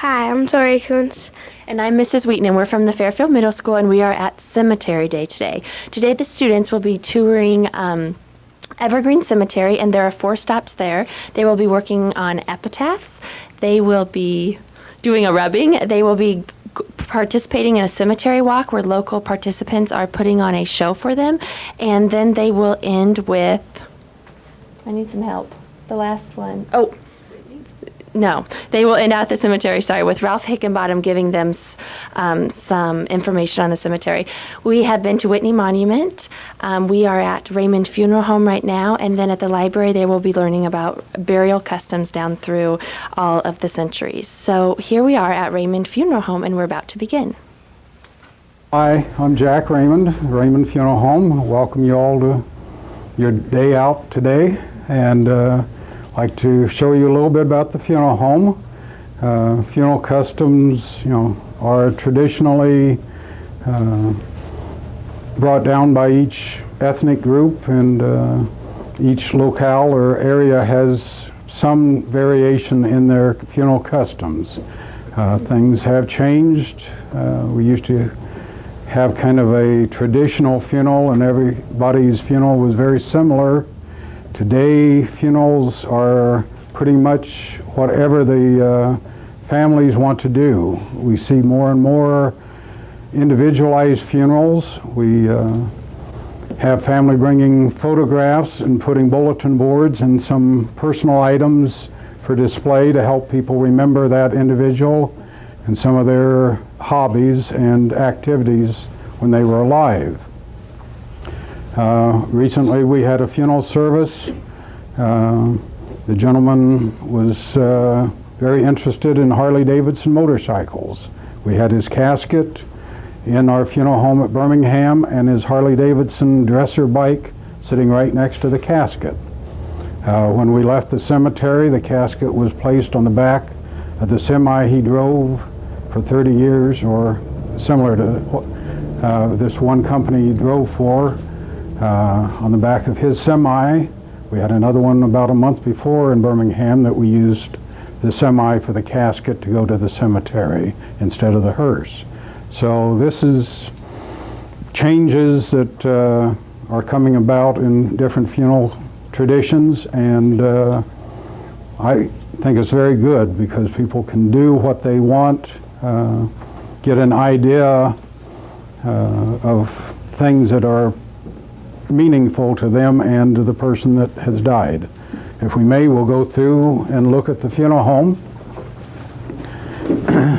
Hi, I'm Tori Coons. And I'm Mrs. Wheaton, and we're from the Fairfield Middle School, and we are at Cemetery Day today. Today the students will be touring Evergreen Cemetery, and there are 4 stops there. They will be working on epitaphs. They will be doing a rubbing. They will be participating in a cemetery walk where local participants are putting on a show for them. And then they will end with, I need some help, the last one. Oh, no, they will end out the cemetery, with Ralph Hickenbottom giving them some information on the cemetery. We have been to Whitney Monument. We are at Raymond Funeral Home right now, and then at the library they will be learning about burial customs down through all of the centuries. So here we are at Raymond Funeral Home, and we're about to begin. Hi, I'm Jack Raymond, Raymond Funeral Home. I welcome you all to your day out today, and like to show you a little bit about the funeral home. Funeral customs, are traditionally brought down by each ethnic group, and each locale or area has some variation in their funeral customs. Things have changed. We used to have kind of a traditional funeral, and everybody's funeral was very similar. Today, funerals are pretty much whatever the families want to do. We see more and more individualized funerals. We have family bringing photographs and putting bulletin boards and some personal items for display to help people remember that individual and some of their hobbies and activities when they were alive. Recently we had a funeral service. The gentleman was very interested in Harley-Davidson motorcycles. We had his casket in our funeral home at Birmingham and his Harley-Davidson dresser bike sitting right next to the casket. When we left the cemetery, the casket was placed on the back of the semi he drove for 30 years, or similar to this one company he drove for. On the back of his semi. We had another one about a month before in Birmingham that we used the semi for the casket to go to the cemetery instead of the hearse. So this is changes that are coming about in different funeral traditions, and I think it's very good because people can do what they want, get an idea of things that are meaningful to them and to the person that has died. If we may, we'll go through and look at the funeral home.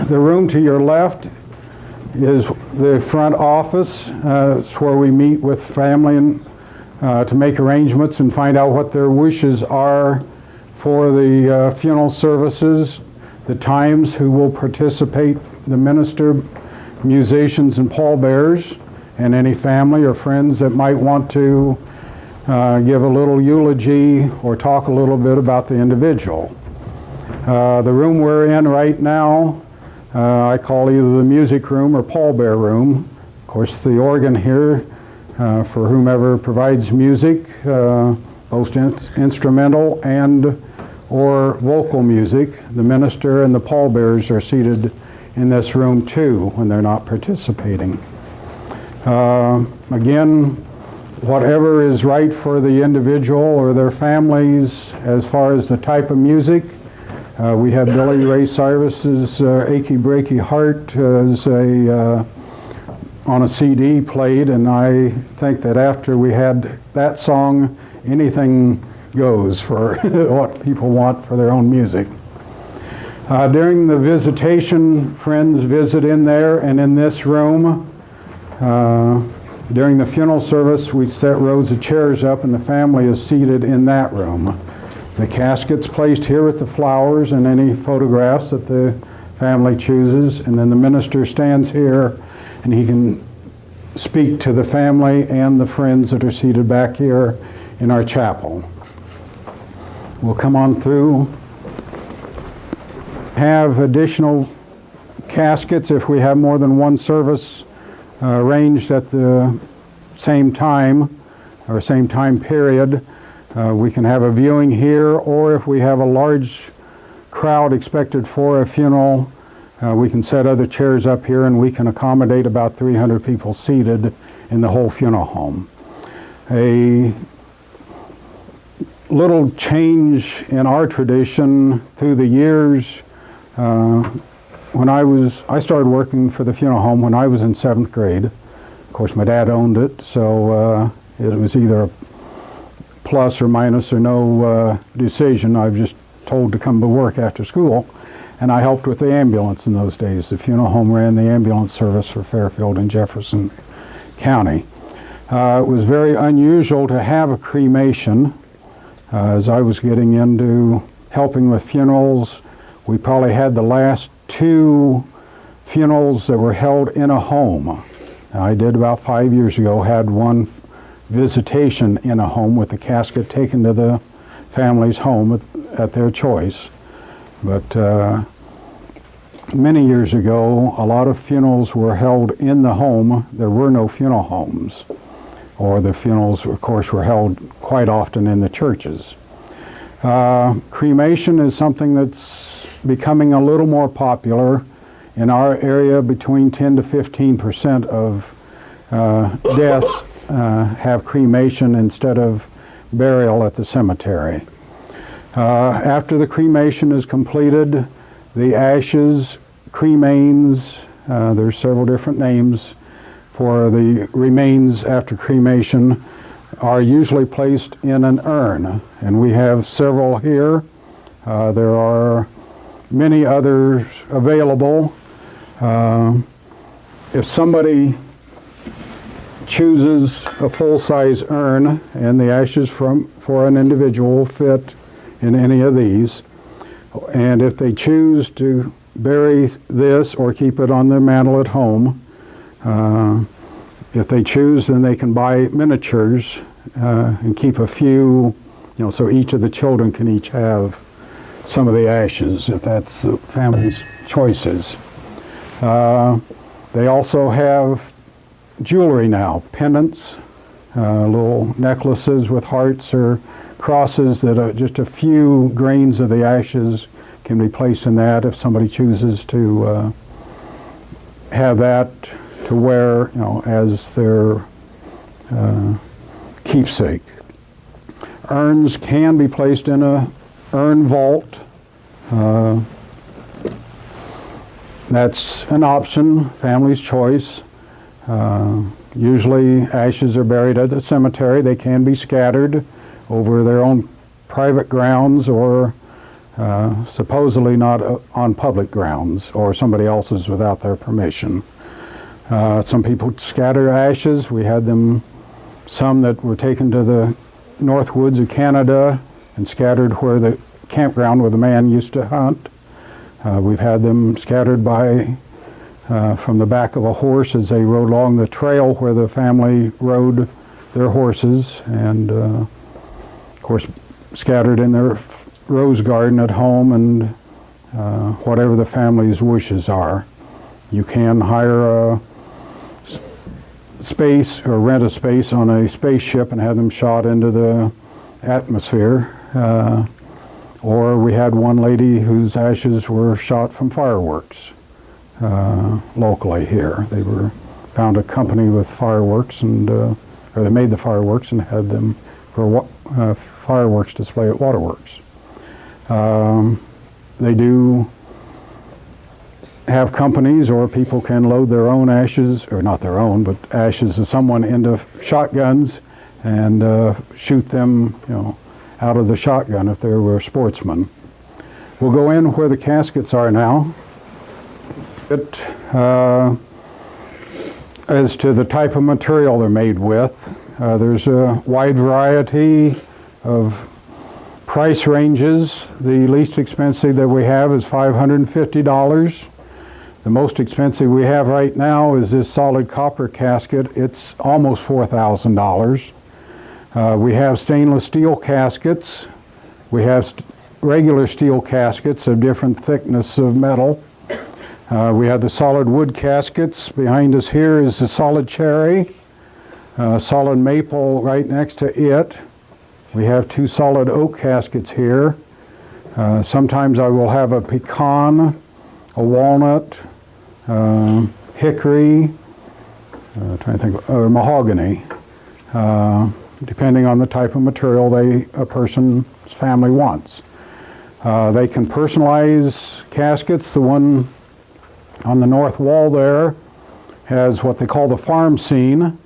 The room to your left is the front office. It's where we meet with family and to make arrangements and find out what their wishes are for the funeral services, the times, who will participate, the minister, musicians, and pallbearers, and any family or friends that might want to give a little eulogy or talk a little bit about the individual. The room we're in right now, I call either the music room or pallbearer room. Of course, the organ here for whomever provides music, both instrumental and or vocal music. The minister and the pallbearers are seated in this room too when they're not participating. Again, whatever is right for the individual or their families as far as the type of music. We have Billy Ray Cyrus's Achy Breaky Heart as on a CD played, and I think that after we had that song, anything goes for what people want for their own music. During the visitation, friends visit in there and in this room. During the funeral service, we set rows of chairs up and the family is seated in that room. The casket's placed here with the flowers and any photographs that the family chooses, and then the minister stands here and he can speak to the family and the friends that are seated back here in our chapel. We'll come on through. Have additional caskets if we have more than one service arranged at the same time or same time period. We can have a viewing here, or if we have a large crowd expected for a funeral, We can set other chairs up here, and we can accommodate about 300 people seated in the whole funeral home. A little change in our tradition through the years. I started working for the funeral home when I was in 7th grade. Of course, my dad owned it, so it was either a plus or minus or no decision. I was just told to come to work after school, and I helped with the ambulance in those days. The funeral home ran the ambulance service for Fairfield and Jefferson County. It was very unusual to have a cremation. As I was getting into helping with funerals, we probably had the last 2 funerals that were held in a home. I did about 5 years ago, had one visitation in a home with the casket taken to the family's home at their choice. But many years ago, a lot of funerals were held in the home. There were no funeral homes, or the funerals, of course, were held quite often in the churches. Cremation is something that's becoming a little more popular. In our area, between 10 to 15% of deaths have cremation instead of burial at the cemetery. After the cremation is completed, the ashes, cremains, there's several different names for the remains after cremation, are usually placed in an urn, and we have several here. There are many others available. If somebody chooses a full-size urn and the ashes for an individual fit in any of these, and if they choose to bury this or keep it on their mantle at home, if they choose, then they can buy miniatures and keep a few, so each of the children can each have some of the ashes, if that's the family's choices. They also have jewelry now, pendants, little necklaces with hearts or crosses that just a few grains of the ashes can be placed in that if somebody chooses to have that to wear, as their keepsake. Urns can be placed in a urn vault. That's an option, family's choice. Usually ashes are buried at the cemetery. They can be scattered over their own private grounds or supposedly not on public grounds or somebody else's without their permission. Some people scatter ashes. We had some that were taken to the north woods of Canada and scattered where the campground where the man used to hunt. We've had them scattered from the back of a horse as they rode along the trail where the family rode their horses, and of course scattered in their rose garden at home, and whatever the family's wishes are. You can hire a space or rent a space on a spaceship and have them shot into the atmosphere. Or we had one lady whose ashes were shot from fireworks locally here. They found a company with fireworks, and or they made the fireworks and had them for a fireworks display at waterworks. They do have companies, or people can load their own ashes, or not their own, but ashes of someone into shotguns and shoot them, out of the shotgun if they were a sportsman. We'll go in where the caskets are now. As to the type of material they're made with, there's a wide variety of price ranges. The least expensive that we have is $550. The most expensive we have right now is this solid copper casket. It's almost $4,000. We have stainless steel caskets. We have regular steel caskets of different thickness of metal. We have the solid wood caskets. Behind us here is the solid cherry, solid maple right next to it. We have 2 solid oak caskets here. Sometimes I will have a pecan a walnut, hickory, trying to think, or mahogany, depending on the type of material a person's family wants. They can personalize caskets. The one on the north wall there has what they call the farm scene,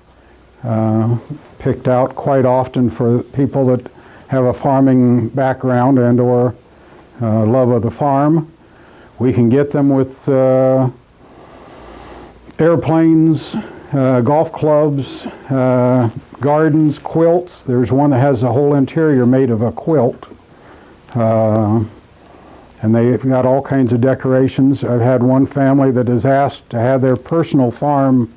picked out quite often for people that have a farming background and or love of the farm. We can get them with airplanes, golf clubs, gardens, quilts. There's one that has the whole interior made of a quilt. And they've got all kinds of decorations. I've had one family that has asked to have their personal farm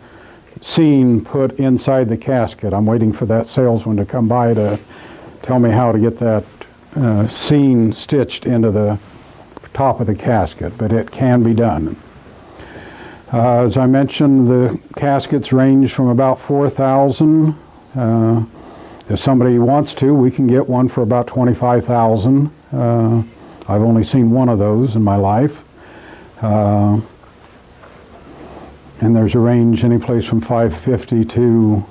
scene put inside the casket. I'm waiting for that salesman to come by to tell me how to get that scene stitched into the top of the casket, but it can be done. As I mentioned, the caskets range from about $4,000. If somebody wants to, we can get one for about $25,000. I've only seen one of those in my life. And there's a range any place from $550 to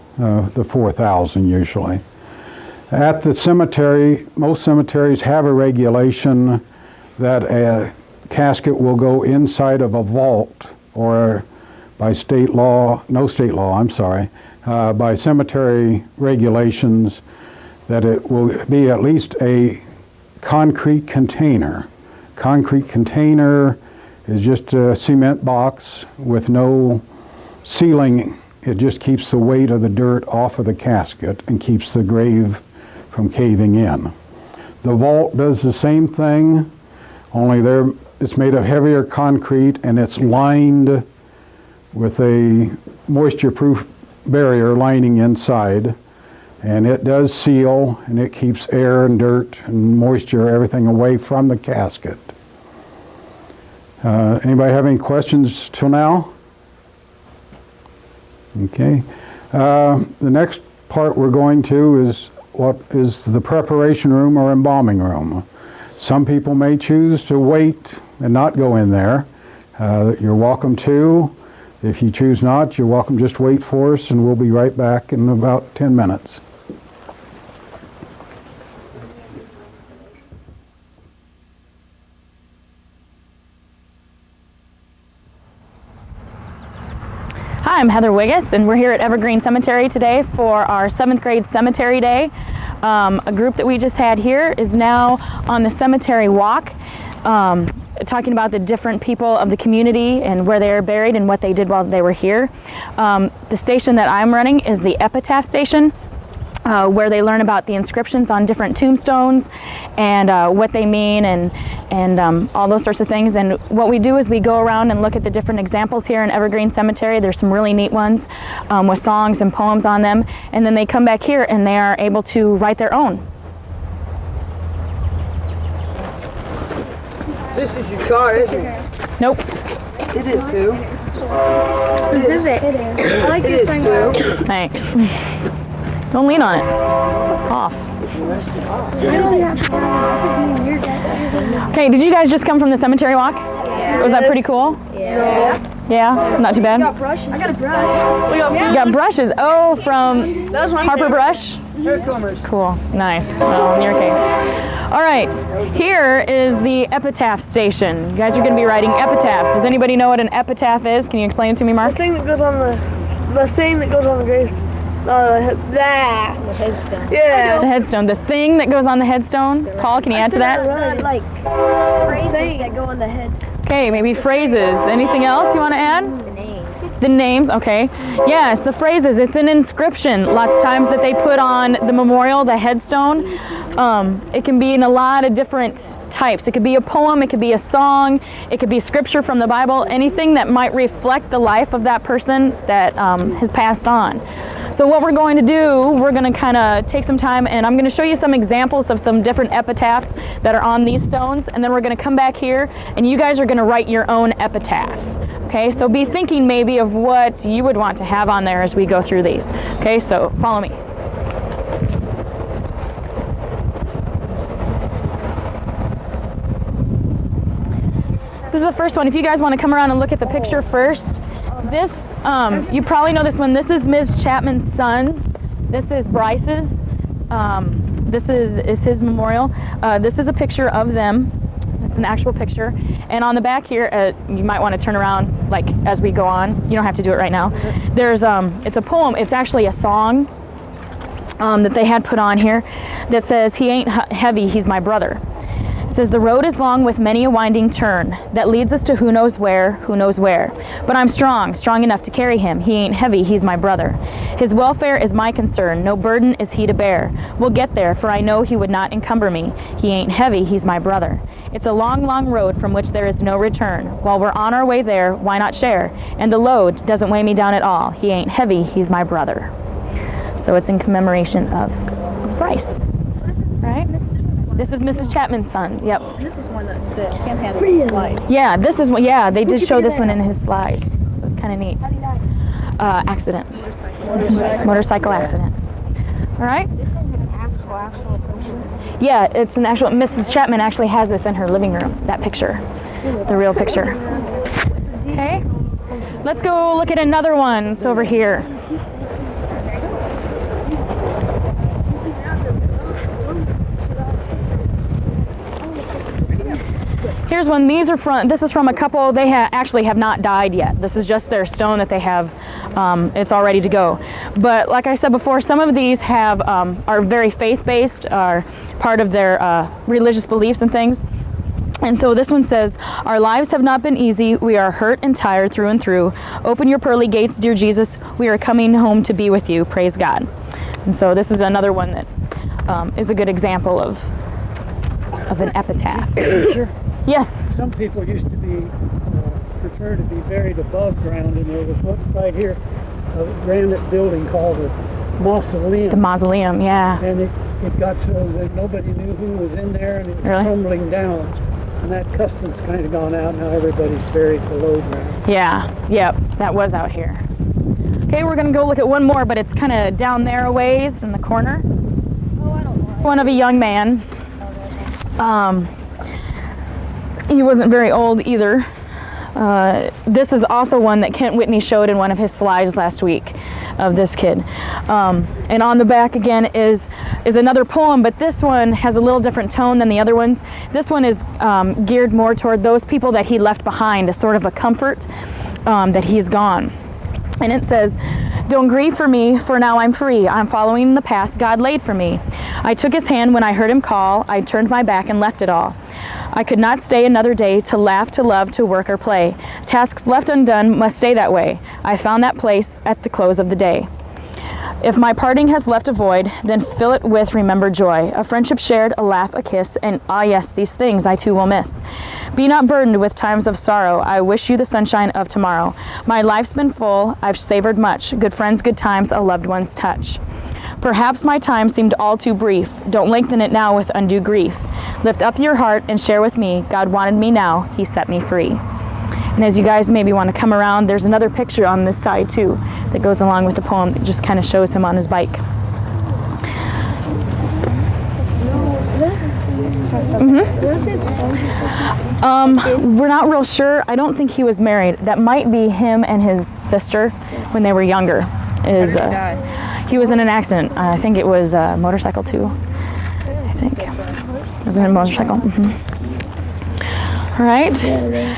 the $4,000 usually. At the cemetery, most cemeteries have a regulation that a casket will go inside of a vault, or by state law, no state law, I'm sorry, by cemetery regulations, that it will be at least a concrete container. Concrete container is just a cement box with no ceiling. It just keeps the weight of the dirt off of the casket and keeps the grave from caving in. The vault does the same thing, only it's made of heavier concrete and it's lined with a moisture-proof barrier lining inside, and it does seal and it keeps air and dirt and moisture, everything away from the casket. Anybody have any questions till now? Okay. The next part we're going to is what is the preparation room or embalming room. Some people may choose to wait and not go in there. You're welcome to. If you choose not, you're welcome just wait for us, and we'll be right back in about 10 minutes. Hi, I'm Heather Wiggis, and we're here at Evergreen Cemetery today for our 7th grade Cemetery Day. A group that we just had here is now on the cemetery walk, talking about the different people of the community and where they are buried and what they did while they were here. The station that I'm running is the Epitaph Station, where they learn about the inscriptions on different tombstones and what they mean and all those sorts of things. And what we do is we go around and look at the different examples here in Evergreen Cemetery. There's some really neat ones with songs and poems on them, and then they come back here and they are able to write their own. This is your car, isn't it? Nope. It is too. This is it. It is. I like It your is sunglasses. too. Thanks. Don't lean on it. Off. Okay, did you guys just come from the cemetery walk? Yeah. Was that pretty cool? Yeah. Yeah? Not too bad? I got a brush. You got brushes. Oh, from That was my Harper favorite. Brush? Haircombers. Cool. Nice. Well, in your case. All right. Here is the epitaph station. You guys are going to be writing epitaphs. Does anybody know what an epitaph is? Can you explain it to me, Mark? The thing that goes on the saying that goes on the grave. The headstone. Yeah. The headstone. The thing that goes on the headstone. Paul, can you add to that? The, like, phrases that go on the head. Okay, maybe phrases. Anything else you want to add? The name. The names, okay. Yes, the phrases. It's an inscription. Lots of times that they put on the memorial, the headstone. It can be in a lot of different types. It could be a poem, it could be a song, it could be scripture from the Bible, anything that might reflect the life of that person that has passed on. So what we're going to do, we're going to kind of take some time and I'm going to show you some examples of some different epitaphs that are on these stones, and then we're going to come back here and you guys are going to write your own epitaph. Okay, so be thinking maybe of what you would want to have on there as we go through these. Okay, so follow me. This is the first one. If you guys want to come around and look at the picture first, this, you probably know this one. This is Ms. Chapman's son. This is Bryce's. This is his memorial. This is a picture of them. It's an actual picture. And on the back here, you might want to turn around like as we go on. You don't have to do it right now. There's, it's a poem. It's actually a song that they had put on here that says, "He ain't heavy, he's my brother." It says, "The road is long with many a winding turn that leads us to who knows where, who knows where. But I'm strong, strong enough to carry him. He ain't heavy, he's my brother. His welfare is my concern, no burden is he to bear. We'll get there, for I know he would not encumber me. He ain't heavy, he's my brother. It's a long, long road from which there is no return. While we're on our way there, why not share? And the load doesn't weigh me down at all. He ain't heavy, he's my brother." So it's in commemoration of Bryce, right? This is Mrs. Chapman's son. Yep. This is one that Kim had in the slides. Yeah, this is one. Yeah, they did show this one in his slides, so it's kind of neat. Accident. Motorcycle accident. All right. This is an actual picture. Yeah, it's an actual. Mrs. Chapman actually has this in her living room. That picture, the real picture. Okay. Let's go look at another one. It's over here. Here's one. These are from. This is from a couple. They actually have not died yet. This is just their stone that they have. It's all ready to go. But like I said before, some of these have are very faith-based, are part of their religious beliefs and things. And so this one says, "Our lives have not been easy. We are hurt and tired through and through. Open your pearly gates, dear Jesus. We are coming home to be with you. Praise God." And so this is another one that is a good example of an epitaph. Yes. Some people used to prefer to be buried above ground, and there was one right here, a granite building called the Mausoleum. The mausoleum, yeah. And it got so that nobody knew who was in there, and it was Really? crumbling down. And that custom's kind of gone out. Now everybody's buried below ground. Yeah, yep, that was out here. Okay, we're gonna go look at one more, but it's kind of down there a ways in the corner. Oh, I don't know. One of a young man. He wasn't very old either. This is also one that Kent Whitney showed in one of his slides last week of this kid. And on the back again is another poem, but this one has a little different tone than the other ones. This one is geared more toward those people that he left behind, as sort of a comfort that he's gone. And it says, "Don't grieve for me, for now I'm free. I'm following the path God laid for me. I took his hand when I heard him call. I turned my back and left it all. I could not stay another day to laugh, to love, to work or play. Tasks left undone must stay that way. I found that place at the close of the day. If my parting has left a void, then fill it with remembered joy. A friendship shared, a laugh, a kiss, and ah yes, these things I too will miss. Be not burdened with times of sorrow. I wish you the sunshine of tomorrow. My life's been full, I've savored much. Good friends, good times, a loved one's touch. Perhaps my time seemed all too brief. Don't lengthen it now with undue grief. Lift up your heart and share with me. God wanted me now, he set me free." And as you guys maybe want to come around, there's another picture on this side too that goes along with the poem that just kind of shows him on his bike. We're not real sure. I don't think he was married. That might be him and his sister when they were younger. He was in an accident. I think it was a motorcycle too. I think. It was in a motorcycle. All right.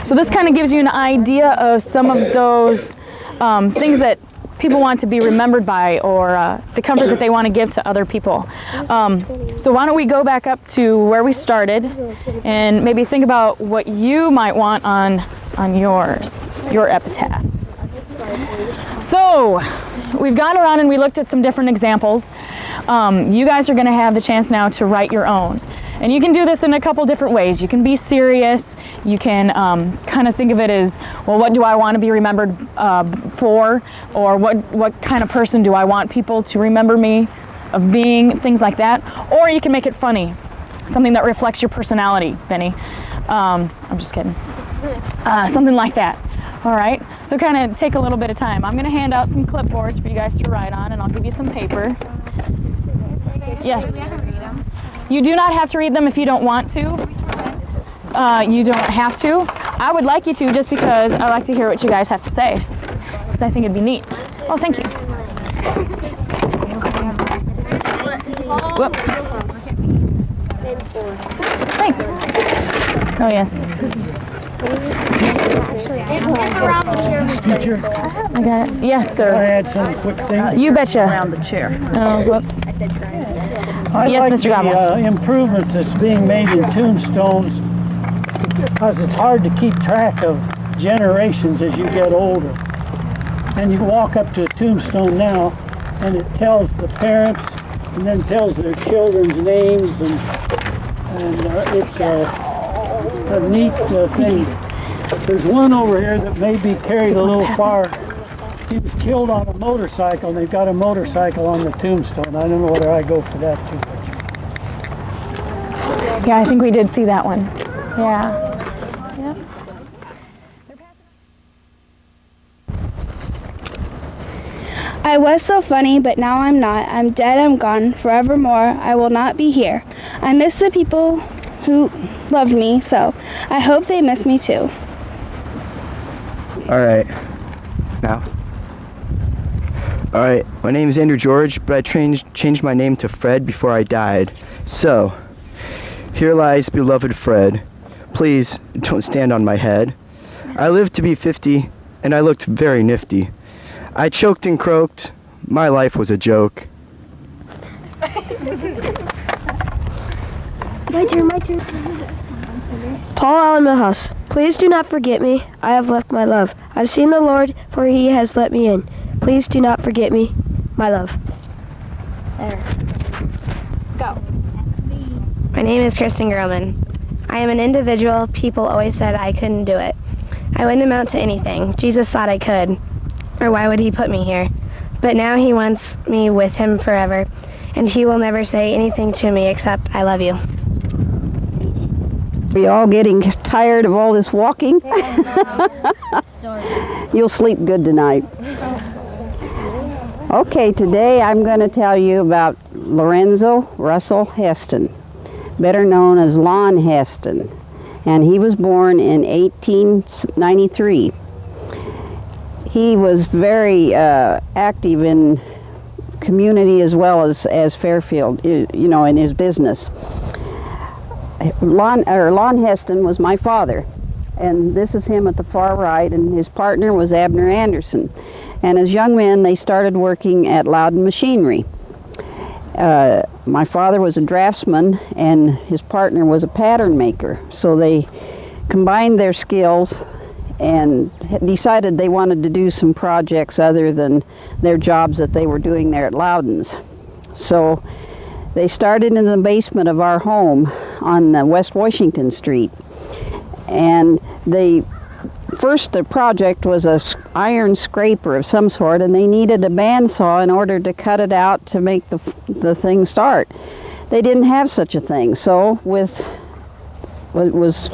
So this kind of gives you an idea of some of those things that people want to be remembered by, or the comfort that they want to give to other people. So why don't we go back up to where we started and maybe think about what you might want on your epitaph. So we've gone around and we looked at some different examples. You guys are going to have the chance now to write your own. And you can do this in a couple different ways. You can be serious. You can kind of think of it as, well, what do I want to be remembered for? Or what kind of person do I want people to remember me of being? Things like that. Or you can make it funny. Something that reflects your personality, Benny. I'm just kidding. Something like that. All right. So kind of take a little bit of time. I'm going to hand out some clipboards for you guys to write on, and I'll give you some paper. Yes. You do not have to read them if you don't want to. You don't have to. I would like you to, just because I like to hear what you guys have to say, because I think it'd be neat. Oh, thank you. Whoop. Thanks. Oh, yes. Teacher, I got it. Yes, I sir. had some quick things. You betcha. Around the chair. Oh, whoops. I Yes, like Mr. the Gobble. improvements that's being made in tombstones, because it's hard to keep track of generations as you get older. And you walk up to a tombstone now, and it tells the parents, and then tells their children's names, and it's a neat thing. There's one over here that may be carried a little far. He was killed on a motorcycle, and they've got a motorcycle on the tombstone. I don't know whether I go for that too much. Yeah, I think we did see that one. Yeah. Yep. I was so funny, but now I'm not. I'm dead, I'm gone. Forevermore, I will not be here. I miss the people who loved me, so I hope they miss me too. All right. Now. All right. My name is Andrew George, but I changed my name to Fred before I died. So, here lies beloved Fred. Please don't stand on my head. I lived to be 50, and I looked very nifty. I choked and croaked. My life was a joke. My turn. Paul Allen Milhouse, please do not forget me. I have left my love. I've seen the Lord, for he has let me in. Please do not forget me, my love. There. Go. My name is Kristen Gerlman. I am an individual people always said I couldn't do it. I wouldn't amount to anything. Jesus thought I could. Or why would he put me here? But now he wants me with him forever, and he will never say anything to me except I love you. Are you all getting tired of all this walking? You'll sleep good tonight. Okay, today I'm going to tell you about Lorenzo Russell Heston, better known as Lon Heston, and he was born in 1893. He was very active in community as well as Fairfield, you know, in his business. Lon Heston was my father, and this is him at the far right, and his partner was Abner Anderson. And as young men, they started working at Loudon Machinery. My father was a draftsman, and his partner was a pattern maker. So they combined their skills and decided they wanted to do some projects other than their jobs that they were doing there at Loudon's. So they started in the basement of our home on West Washington Street. And the project was a iron scraper of some sort, and they needed a bandsaw in order to cut it out to make the thing start. They didn't have such a thing, so with what was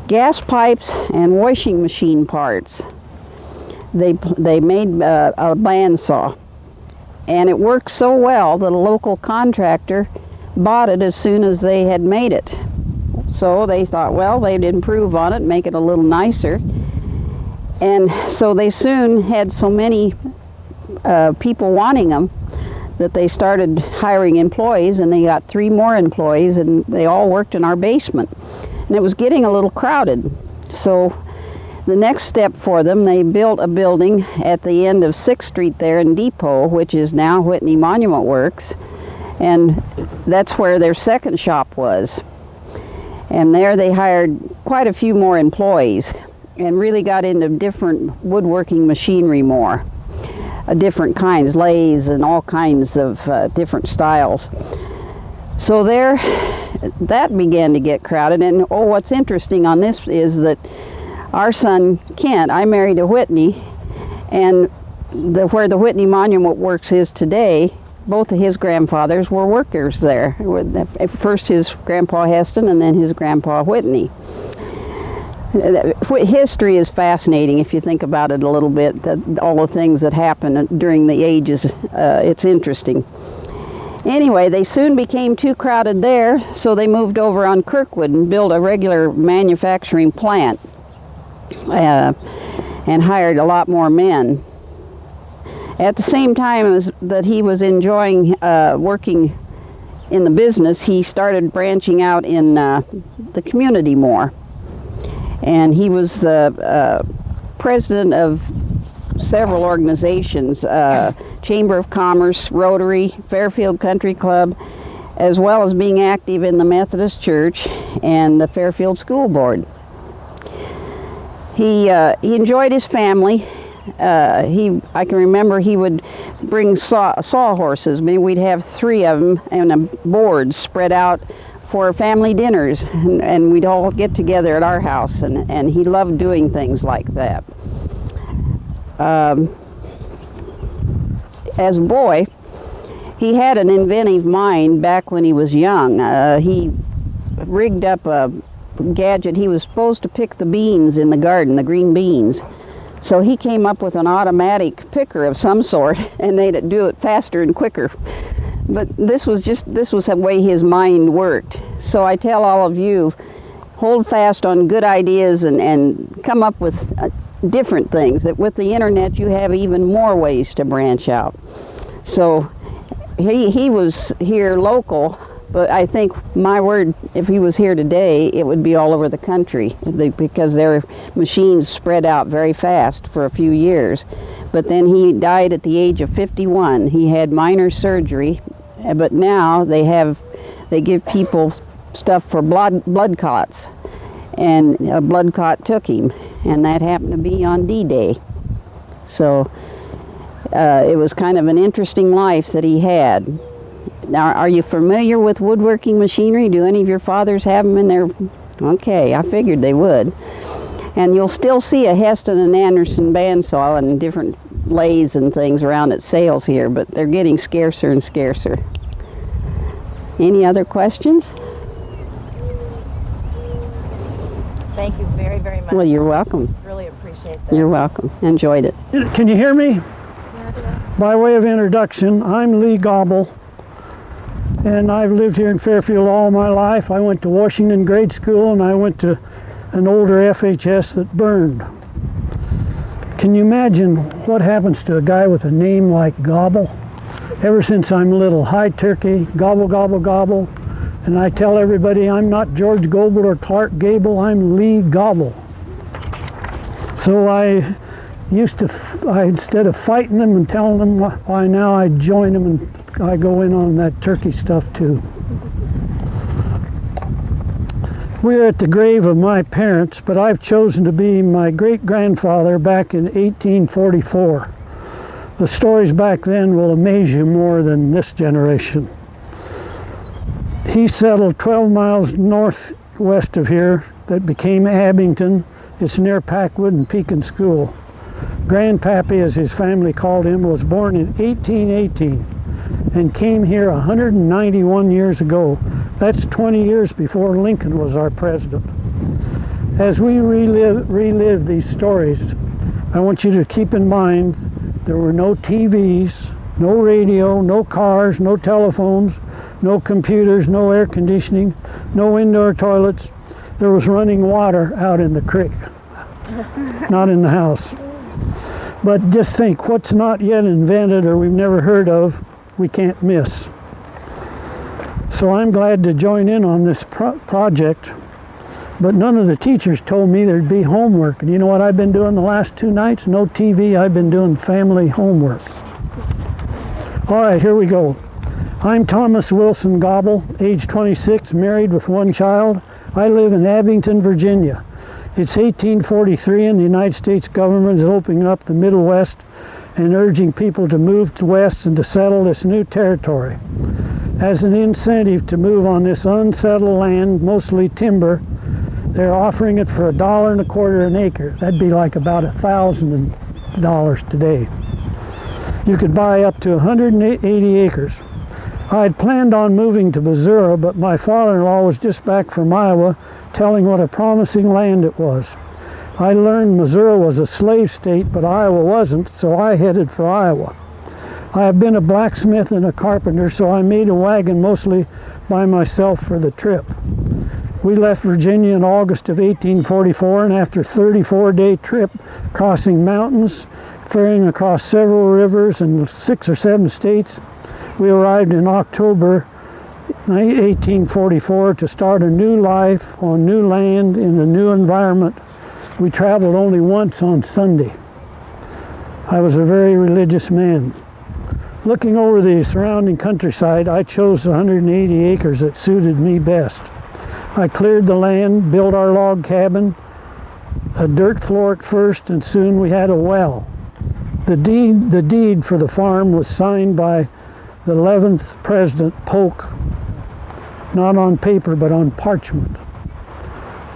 gas pipes and washing machine parts, they made a bandsaw. And it worked so well that a local contractor bought it as soon as they had made it. So they thought, well, they'd improve on it, make it a little nicer. And so they soon had so many people wanting them that they started hiring employees, and they got 3 more employees, and they all worked in our basement. And it was getting a little crowded. So the next step for them, they built a building at the end of 6th Street there in Depot, which is now Whitney Monument Works. And that's where their second shop was. And there they hired quite a few more employees and really got into different woodworking machinery more. Different kinds, lathes and all kinds of different styles. So there, that began to get crowded. And oh, what's interesting on this is that our son Kent, I married a Whitney, and where the Whitney Monument Works is today, both of his grandfathers were workers there. First his grandpa Heston and then his grandpa Whitney. History is fascinating if you think about it a little bit, all the things that happened during the ages. It's interesting. Anyway, they soon became too crowded there, so they moved over on Kirkwood and built a regular manufacturing plant. and hired a lot more men. At the same time as that he was enjoying working in the business, he started branching out in the community more. And he was the president of several organizations, Chamber of Commerce, Rotary, Fairfield Country Club, as well as being active in the Methodist Church and the Fairfield School Board. He enjoyed his family. I can remember he would bring sawhorses. Maybe we'd have 3 of them and a board spread out for family dinners, and we'd all get together at our house, and he loved doing things like that. As a boy, he had an inventive mind back when he was young. He rigged up a gadget. He was supposed to pick the beans in the garden, the green beans. So he came up with an automatic picker of some sort and made it do it faster and quicker. But this was the way his mind worked. So I tell all of you, hold fast on good ideas and come up with different things. That with the internet you have even more ways to branch out. So he was here local, but I think my word, if he was here today, it would be all over the country because their machines spread out very fast for a few years. But then he died at the age of 51. He had minor surgery, but now they give people stuff for blood clots, and a blood clot took him, and that happened to be on D-Day. So it was kind of an interesting life that he had. Now, are you familiar with woodworking machinery? Do any of your fathers have them in their... Okay, I figured they would. And you'll still see a Heston and Anderson bandsaw and different lathes and things around at sales here, but they're getting scarcer and scarcer. Any other questions? Thank you very, very much. Well, you're welcome. Really appreciate that. You're welcome. Enjoyed it. Can you hear me? By way of introduction, I'm Lee Gobble, and I've lived here in Fairfield all my life. I went to Washington grade school, and I went to an older FHS that burned. Can you imagine what happens to a guy with a name like Gobble? Ever since I'm little, hi turkey, gobble, gobble, gobble. And I tell everybody I'm not George Goebel or Clark Gable, I'm Lee Gobble. So I instead of fighting them and telling them why now, I join them and I go in on that turkey stuff too. We're at the grave of my parents, but I've chosen to be my great-grandfather back in 1844. The stories back then will amaze you more than this generation. He settled 12 miles northwest of here that became Abington. It's near Packwood and Pekin School. Grandpappy, as his family called him, was born in 1818 and came here 191 years ago. That's 20 years before Lincoln was our president. As we relive these stories, I want you to keep in mind there were no TVs, no radio, no cars, no telephones, no computers, no air conditioning, no indoor toilets. There was running water out in the creek, not in the house. But just think, what's not yet invented or we've never heard of, we can't miss. So I'm glad to join in on this project, but none of the teachers told me there'd be homework. And you know what I've been doing the last 2 nights? No TV, I've been doing family homework. All right, here we go. I'm Thomas Wilson Gobble, age 26, married with 1 child. I live in Abington, Virginia. It's 1843 and the United States government is opening up the Middle West and urging people to move to west and to settle this new territory. As an incentive to move on this unsettled land, mostly timber, they're offering it for $1.25 an acre. That'd be like about $1,000 today. You could buy up to 180 acres. I'd planned on moving to Missouri, but my father-in-law was just back from Iowa telling what a promising land it was. I learned Missouri was a slave state, but Iowa wasn't, so I headed for Iowa. I have been a blacksmith and a carpenter, so I made a wagon mostly by myself for the trip. We left Virginia in August of 1844, and after a 34-day trip crossing mountains, ferrying across several rivers in 6 or 7 states, we arrived in October 1844 to start a new life on new land in a new environment. We traveled only once on Sunday. I was a very religious man. Looking over the surrounding countryside, I chose the 180 acres that suited me best. I cleared the land, built our log cabin, a dirt floor at first, and soon we had a well. The deed for the farm was signed by the 11th President Polk, not on paper but on parchment.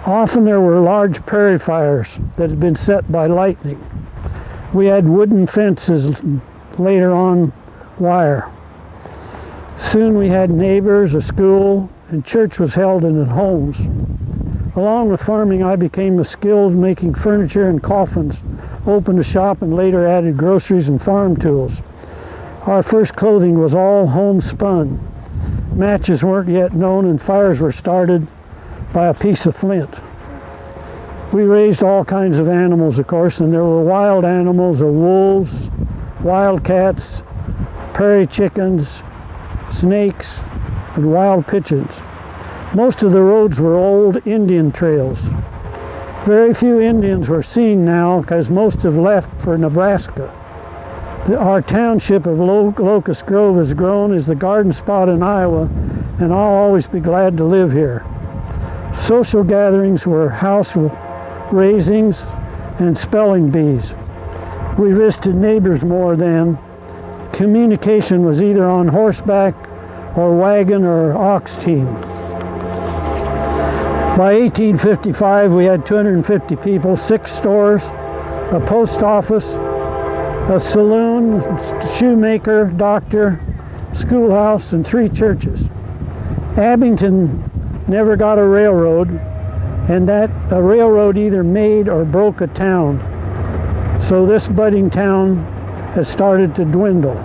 Often there were large prairie fires that had been set by lightning. We had wooden fences, later on wire. Soon we had neighbors, a school, and church was held in homes. Along with farming, I became skilled making furniture and coffins, opened a shop, and later added groceries and farm tools. Our first clothing was all homespun. Matches weren't yet known, and fires were started by a piece of flint. We raised all kinds of animals, of course, and there were wild animals of wolves, wildcats, prairie chickens, snakes, and wild pigeons. Most of the roads were old Indian trails. Very few Indians were seen now because most have left for Nebraska. Our township of Locust Grove has grown as the garden spot in Iowa, and I'll always be glad to live here. Social gatherings were house raisings and spelling bees. We visited neighbors more then. Communication was either on horseback or wagon or ox team. By 1855, we had 250 people, 6 stores, a post office, a saloon, shoemaker, doctor, schoolhouse, and 3 churches. Abington never got a railroad, and that a railroad either made or broke a town. So this budding town has started to dwindle.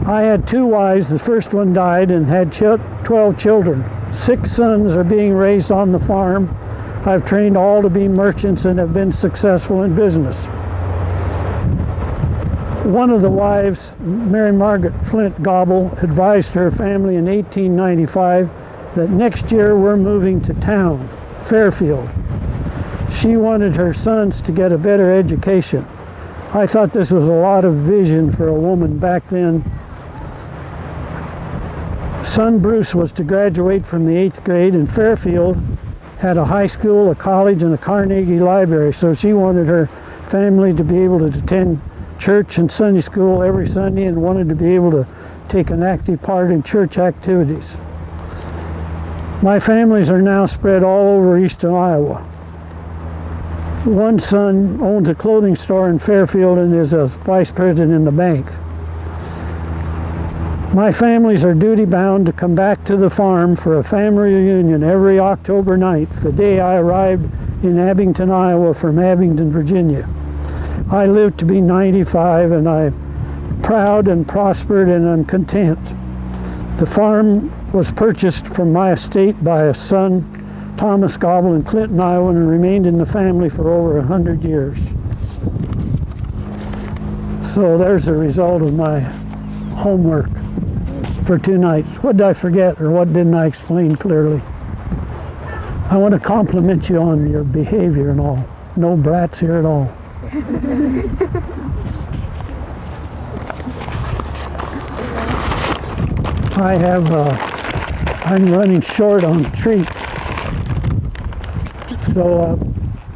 I had 2 wives. The first one died and had 12 children. 6 sons are being raised on the farm. I've trained all to be merchants and have been successful in business. One of the wives, Mary Margaret Flint Gobble, advised her family in 1895 that next year we're moving to town, Fairfield. She wanted her sons to get a better education. I thought this was a lot of vision for a woman back then. Son Bruce was to graduate from the 8th grade, and Fairfield had a high school, a college, and a Carnegie library, so she wanted her family to be able to attend church and Sunday school every Sunday and wanted to be able to take an active part in church activities. My families are now spread all over eastern Iowa. One son owns a clothing store in Fairfield and is a vice president in the bank. My families are duty-bound to come back to the farm for a family reunion every October 9th, the day I arrived in Abington, Iowa from Abington, Virginia. I lived to be 95, and I'm proud and prospered, and I'm content. The farm was purchased from my estate by a son, Thomas Gobble, in Clinton, Iowa, and remained in the family for over 100 years. So there's the result of my homework for 2 nights. What did I forget, or what didn't I explain clearly? I want to compliment you on your behavior and all. No brats here at all. I'm running short on treats. So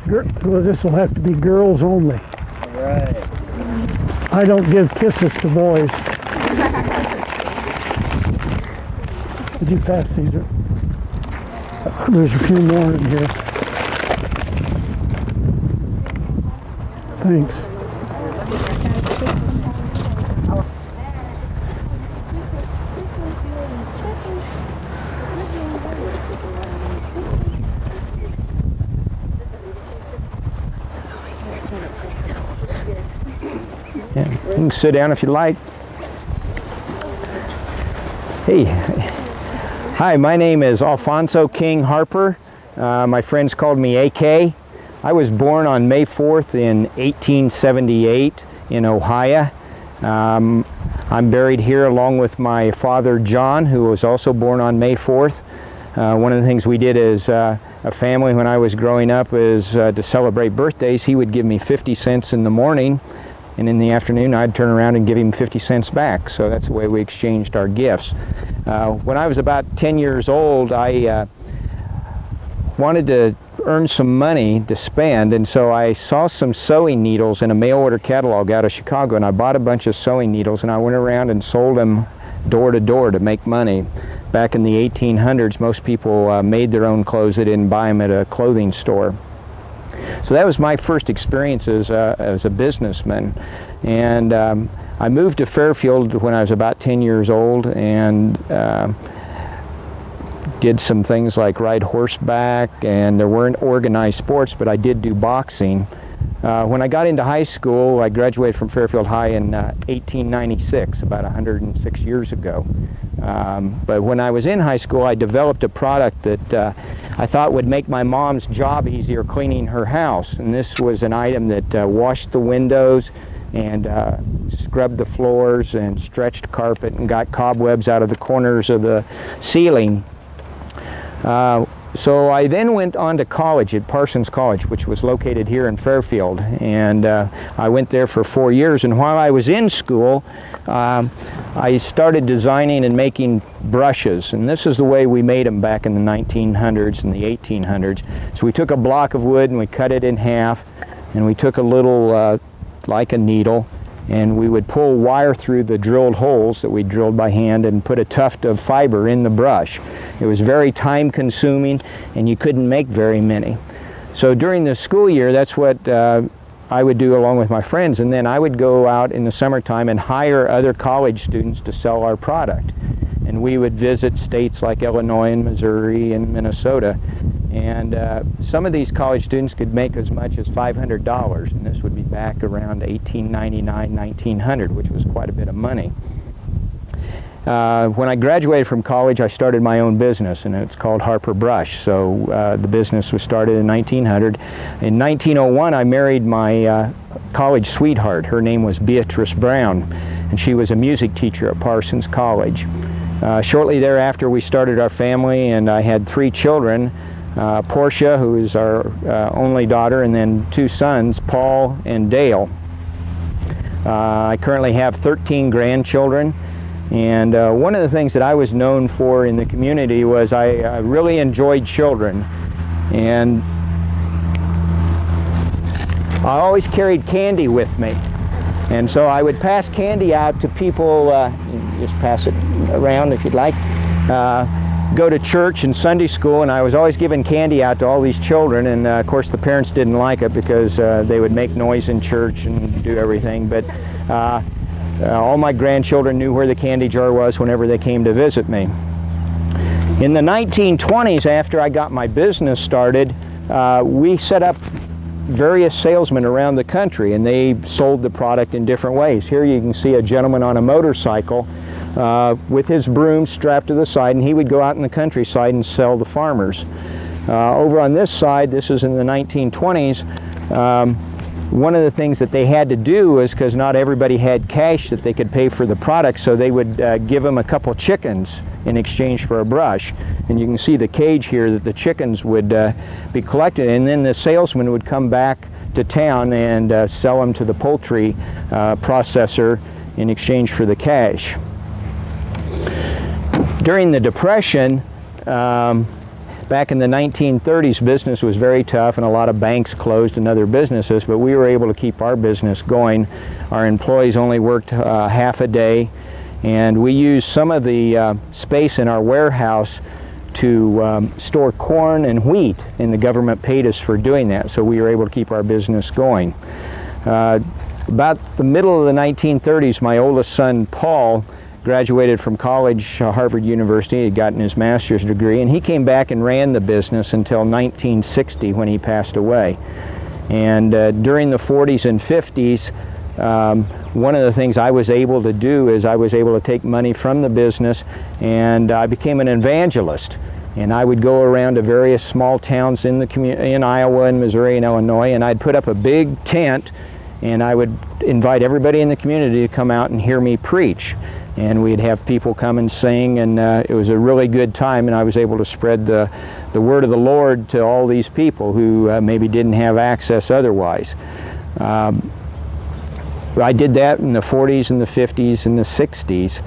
this will have to be girls only. All right. I don't give kisses to boys. Did you pass these? There's a few more in here. Thanks. Yeah, you can sit down if you like. Hey, Hi, my name is Alfonso King Harper. My friends called me AK. I was born on May 4th in 1878 in Ohio. I'm buried here along with my father John, who was also born on May 4th. One of the things we did as a family when I was growing up is to celebrate birthdays. He would give me 50 cents in the morning, and in the afternoon I'd turn around and give him 50 cents back. So that's the way we exchanged our gifts. When I was about 10 years old, I wanted to earn some money to spend, and so I saw some sewing needles in a mail order catalog out of Chicago, and I bought a bunch of sewing needles, and I went around and sold them door to door to make money. Back in the 1800s, most people made their own clothes. They didn't buy them at a clothing store. So that was my first experience as a businessman. And I moved to Fairfield when I was about 10 years old, and did some things like ride horseback, and there weren't organized sports, but I did do boxing. When I got into high school, I graduated from Fairfield High in 1896, about 106 years ago. But when I was in high school, I developed a product that I thought would make my mom's job easier cleaning her house. And this was an item that washed the windows and scrubbed the floors and stretched carpet and got cobwebs out of the corners of the ceiling. So I then went on to college at Parsons College, which was located here in Fairfield, and I went there for 4 years. And while I was in school, I started designing and making brushes, and this is the way we made them back in the 1900s and the 1800s. So we took a block of wood and we cut it in half, and we took a little like a needle, and we would pull wire through the drilled holes that we drilled by hand and put a tuft of fiber in the brush. It was very time consuming, and you couldn't make very many. So during the school year, that's what I would do along with my friends, and then I would go out in the summertime and hire other college students to sell our product. And we would visit states like Illinois and Missouri and Minnesota. And some of these college students could make as much as $500, and this would be back around 1899, 1900, which was quite a bit of money. When I graduated from college, I started my own business, and it's called Harper Brush. So the business was started in 1900. In 1901, I married my college sweetheart. Her name was Beatrice Brown, and she was a music teacher at Parsons College. Shortly thereafter, we started our family, and I had 3 children. Portia, who is our only daughter, and then 2 sons, Paul and Dale. I currently have 13 grandchildren, and one of the things that I was known for in the community was I really enjoyed children, and I always carried candy with me. And so I would pass candy out to people, just pass it around if you'd like, go to church and Sunday school, and I was always giving candy out to all these children, and of course the parents didn't like it because they would make noise in church and do everything, but all my grandchildren knew where the candy jar was whenever they came to visit me. In the 1920s, after I got my business started, we set up various salesmen around the country, and they sold the product in different ways. Here you can see a gentleman on a motorcycle with his broom strapped to the side, and he would go out in the countryside and sell to farmers. Over on this side, this is in the 1920s, one of the things that they had to do was, because not everybody had cash that they could pay for the product, so they would give them a couple chickens in exchange for a brush. And you can see the cage here that the chickens would be collected, and then the salesman would come back to town and sell them to the poultry processor in exchange for the cash. During the Depression, back in the 1930s, business was very tough, and a lot of banks closed and other businesses, but we were able to keep our business going. Our employees only worked half a day, and we used some of the space in our warehouse to store corn and wheat, and the government paid us for doing that, so we were able to keep our business going. About the middle of the 1930s, my oldest son, Paul, graduated from college, Harvard University. He had gotten his master's degree, and he came back and ran the business until 1960 when he passed away. And during the 40s and 50s, one of the things I was able to do is I was able to take money from the business, and I became an evangelist. And I would go around to various small towns in the in Iowa and Missouri and Illinois, and I'd put up a big tent, and I would invite everybody in the community to come out and hear me preach. And we'd have people come and sing, and it was a really good time, and I was able to spread the word of the Lord to all these people who maybe didn't have access otherwise. I did that in the 40s and the 50s and the 60s.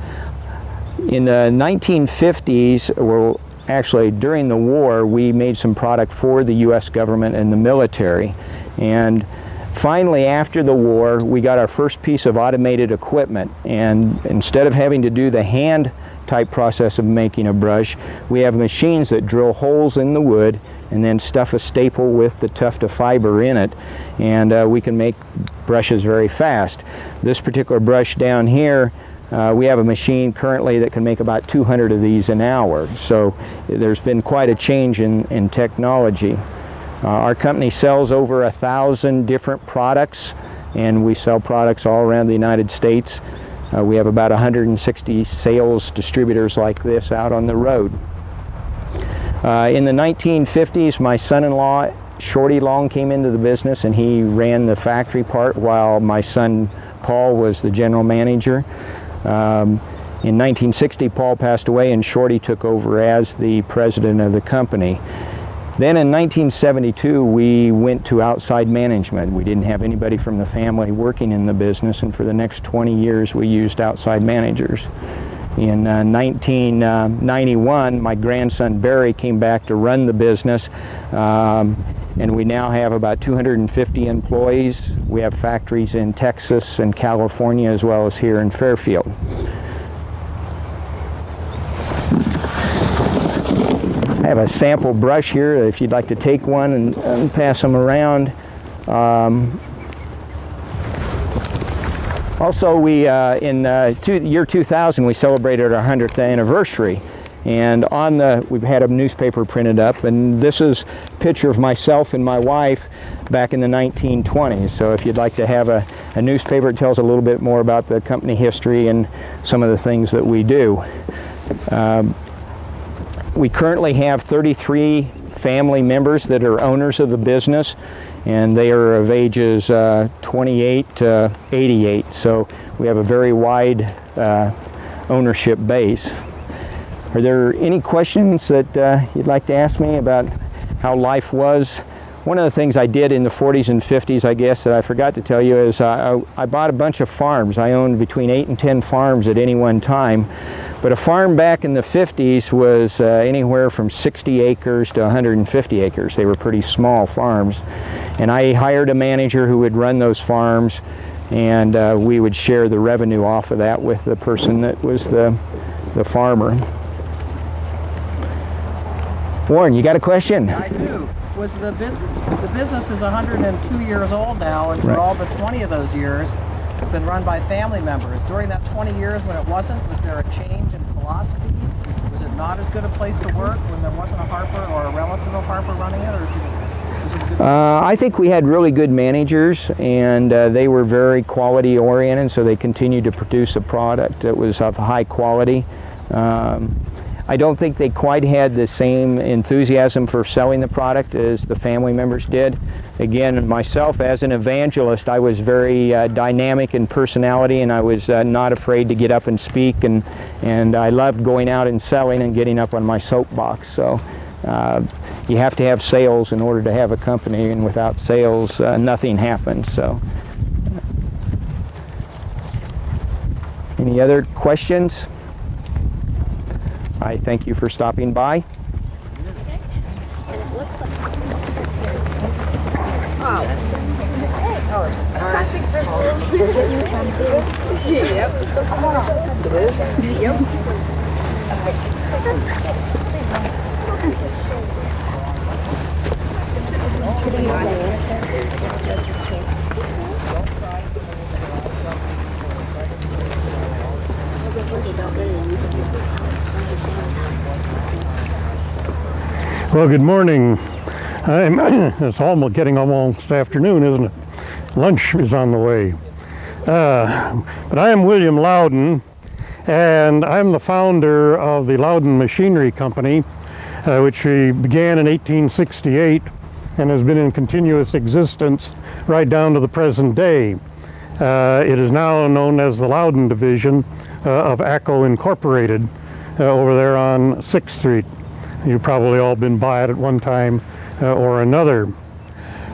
In the 1950s, well, actually during the war, we made some product for the U.S. government and the military. And finally, after the war, we got our first piece of automated equipment, and instead of having to do the hand type process of making a brush, we have machines that drill holes in the wood and then stuff a staple with the tuft of fiber in it, and we can make brushes very fast. This particular brush down here, we have a machine currently that can make about 200 of these an hour, so there's been quite a change in technology. Our company sells over 1,000 different products, and we sell products all around the United States. We have about 160 sales distributors like this out on the road. In the 1950s, my son-in-law, Shorty Long, came into the business, and he ran the factory part while my son Paul was the general manager. In 1960, Paul passed away, and Shorty took over as the president of the company. Then in 1972, we went to outside management. We didn't have anybody from the family working in the business, and for the next 20 years, we used outside managers. In 1991, my grandson Barry came back to run the business, and we now have about 250 employees. We have factories in Texas and California, as well as here in Fairfield. I have a sample brush here if you'd like to take one and pass them around. Also, we in year 2000, we celebrated our 100th anniversary, and we've had a newspaper printed up, and this is a picture of myself and my wife back in the 1920s. So if you'd like to have a newspaper, it tells a little bit more about the company history and some of the things that we do. We currently have 33 family members that are owners of the business, and they are of ages 28 to 88, so we have a very wide ownership base. Are there any questions that you'd like to ask me about how life was? One of the things I did in the 40s and 50s, I guess, that I forgot to tell you is I bought a bunch of farms. I owned between 8 and 10 farms at any one time. But a farm back in the 50s was anywhere from 60 acres to 150 acres. They were pretty small farms. And I hired a manager who would run those farms, and we would share the revenue off of that with the person that was the farmer. Warren, you got a question? I do. Was the business is 102 years old now, and for all but 20 of those years, it's been run by family members. During that 20 years when it wasn't, was there a change in philosophy? Was it not as good a place to work when there wasn't a Harper or a relative of Harper running it? Or was it a good I think we had really good managers, and they were very quality oriented, so they continued to produce a product that was of high quality. I don't think they quite had the same enthusiasm for selling the product as the family members did. Again, myself as an evangelist, I was very dynamic in personality, and I was not afraid to get up and speak, and I loved going out and selling and getting up on my soapbox. So you have to have sales in order to have a company, and without sales, nothing happens. So, any other questions? I thank you for stopping by. Well, good morning. It's almost getting almost afternoon, isn't it? Lunch is on the way. But I am William Loudon, and I'm the founder of the Loudon Machinery Company, which we began in 1868 and has been in continuous existence right down to the present day. It is now known as the Loudon Division of ACCO Incorporated over there on 6th Street. You've probably all been by it at one time or another.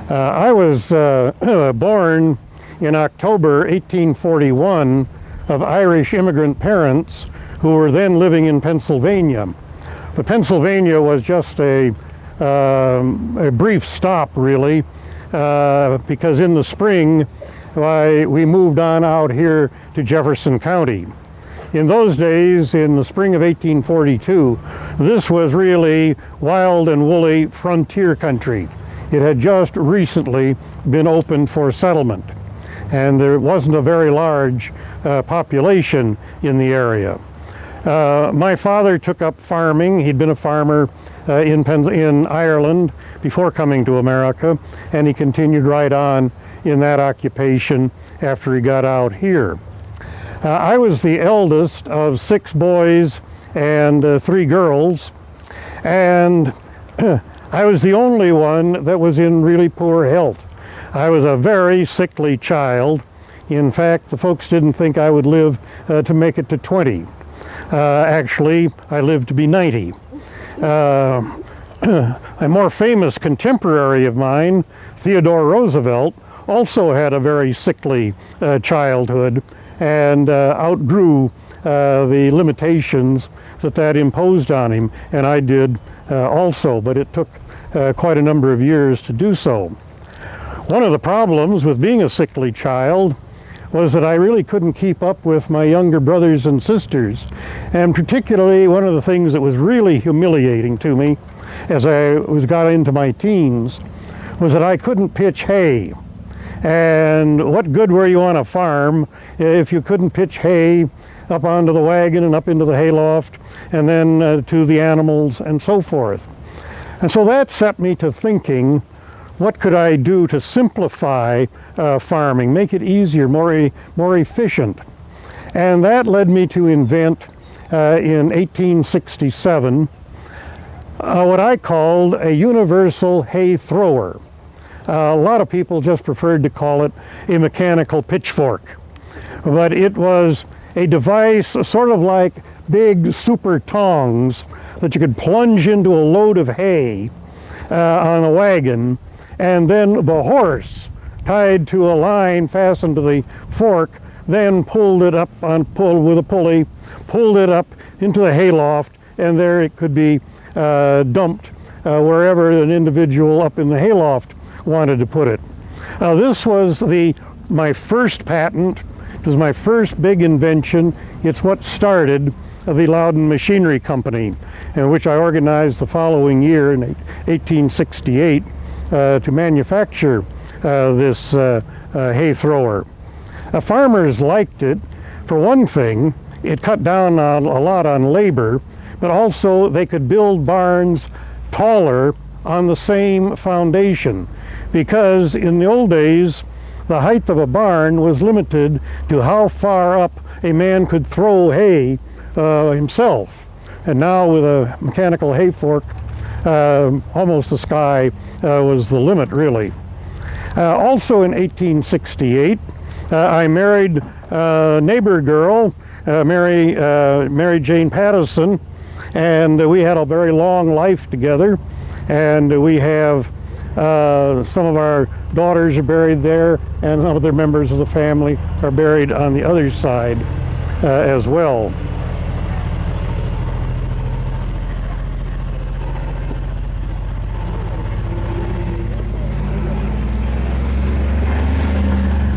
I was born in October 1841 of Irish immigrant parents who were then living in Pennsylvania. But Pennsylvania was just a brief stop, really, because in the spring we moved on out here to Jefferson County. In those days, in the spring of 1842, this was really wild and woolly frontier country. It had just recently been opened for settlement, and there wasn't a very large population in the area. My father took up farming. He'd been a farmer in Ireland before coming to America, and he continued right on in that occupation after he got out here. I was the eldest of 6 boys and 3 girls, and I was the only one that was in really poor health. I was a very sickly child. In fact, the folks didn't think I would live to make it to 20. Actually, I lived to be 90. A more famous contemporary of mine, Theodore Roosevelt, also had a very sickly childhood and outgrew the limitations that imposed on him, and I did also, but it took quite a number of years to do so. One of the problems with being a sickly child was that I really couldn't keep up with my younger brothers and sisters, and particularly one of the things that was really humiliating to me as I got into my teens was that I couldn't pitch hay. And what good were you on a farm if you couldn't pitch hay up onto the wagon and up into the hayloft and then to the animals and so forth? And so that set me to thinking, what could I do to simplify farming, make it easier, more efficient? And that led me to invent in 1867 what I called a universal hay thrower. A lot of people just preferred to call it a mechanical pitchfork, but it was a device sort of like big super tongs that you could plunge into a load of hay on a wagon, and then the horse, tied to a line fastened to the fork, then pulled it up with a pulley, pulled it up into the hayloft, and there it could be dumped wherever an individual up in the hayloft wanted to put it. This was my first patent. It was my first big invention. It's what started the Loudon Machinery Company, which I organized the following year in 1868 to manufacture this hay thrower. Farmers liked it. For one thing, it cut down a lot on labor, but also they could build barns taller on the same foundation, because in the old days the height of a barn was limited to how far up a man could throw hay himself. And now with a mechanical hay fork, almost the sky was the limit, really. Also in 1868, I married a neighbor girl, Mary Jane Pattison, and we had a very long life together, and we have some of our daughters are buried there, and some other members of the family are buried on the other side as well.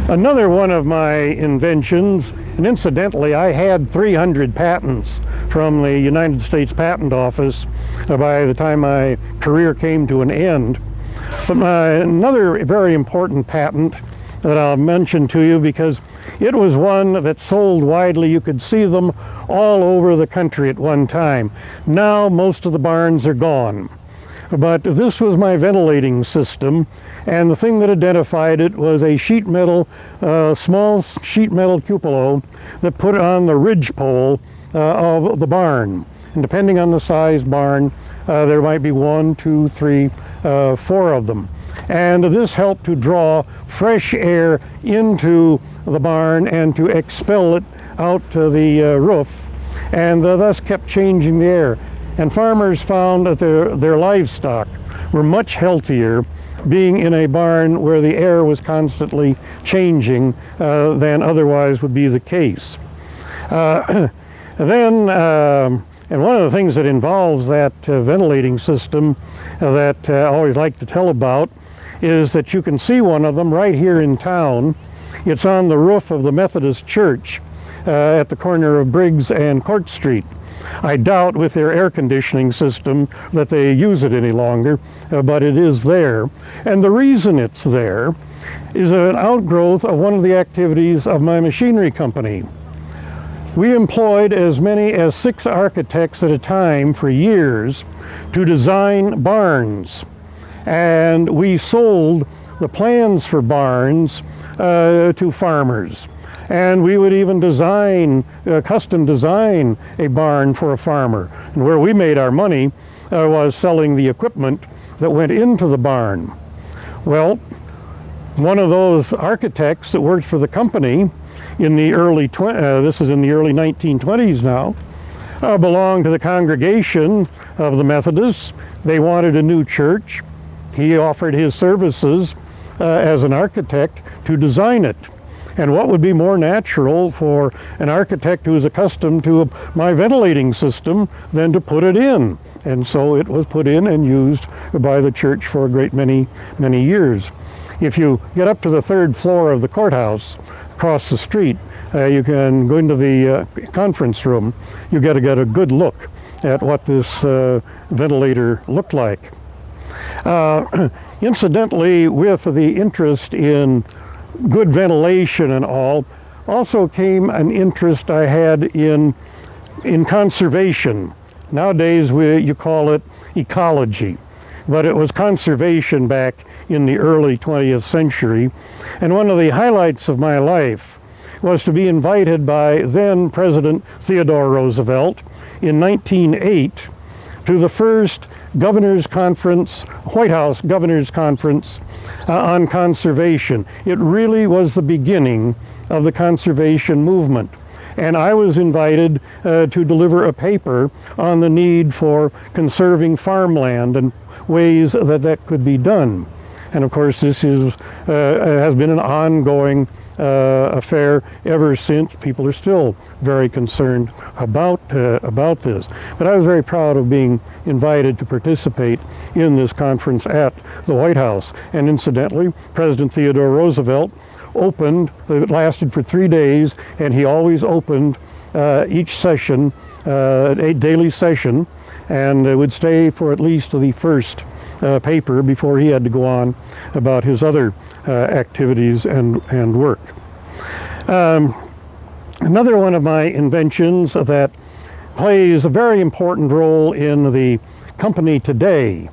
Another one of my inventions, and incidentally I had 300 patents from the United States Patent Office by the time my career came to an end. But another very important patent that I'll mention to you, because it was one that sold widely. You could see them all over the country at one time. Now most of the barns are gone. but this was my ventilating system, and the thing that identified it was a sheet metal, small sheet metal cupola that put on the ridge pole of the barn. And depending on the size barn, there might be 1, 2, 3, 4 of them. And this helped to draw fresh air into the barn and to expel it out to the roof, and thus kept changing the air. And farmers found that their livestock were much healthier being in a barn where the air was constantly changing than otherwise would be the case. And one of the things that involves that ventilating system that I always like to tell about is that you can see one of them right here in town. It's on the roof of the Methodist Church at the corner of Briggs and Court Street. I doubt with their air conditioning system that they use it any longer, but it is there. And the reason it's there is an outgrowth of one of the activities of my machinery company. We employed as many as 6 architects at a time for years to design barns. And we sold the plans for barns to farmers. And we would even design, custom design a barn for a farmer. And where we made our money was selling the equipment that went into the barn. Well, one of those architects that worked for the company in the early, this is in the early 1920s now, belonged to the congregation of the Methodists. They wanted a new church. He offered his services as an architect to design it. And what would be more natural for an architect who is accustomed to my ventilating system than to put it in? And so it was put in and used by the church for a great many years. If you get up to the 3rd floor of the courthouse across the street, you can go into the conference room. You get a good look at what this ventilator looked like. Incidentally, with the interest in good ventilation and all, also came an interest I had in conservation. Nowadays you call it ecology, but it was conservation back in the early 20th century. And one of the highlights of my life was to be invited by then President Theodore Roosevelt in 1908 to the first Governor's Conference, White House Governor's Conference on conservation. It really was the beginning of the conservation movement. And I was invited to deliver a paper on the need for conserving farmland and ways that could be done. And of course this has been an ongoing affair ever since. People are still very concerned about this. But I was very proud of being invited to participate in this conference at the White House. And incidentally, President Theodore Roosevelt opened, it lasted for 3 days, and he always opened each session, a daily session, and would stay for at least the first paper before he had to go on about his other activities and work. Another one of my inventions that plays a very important role in the company today,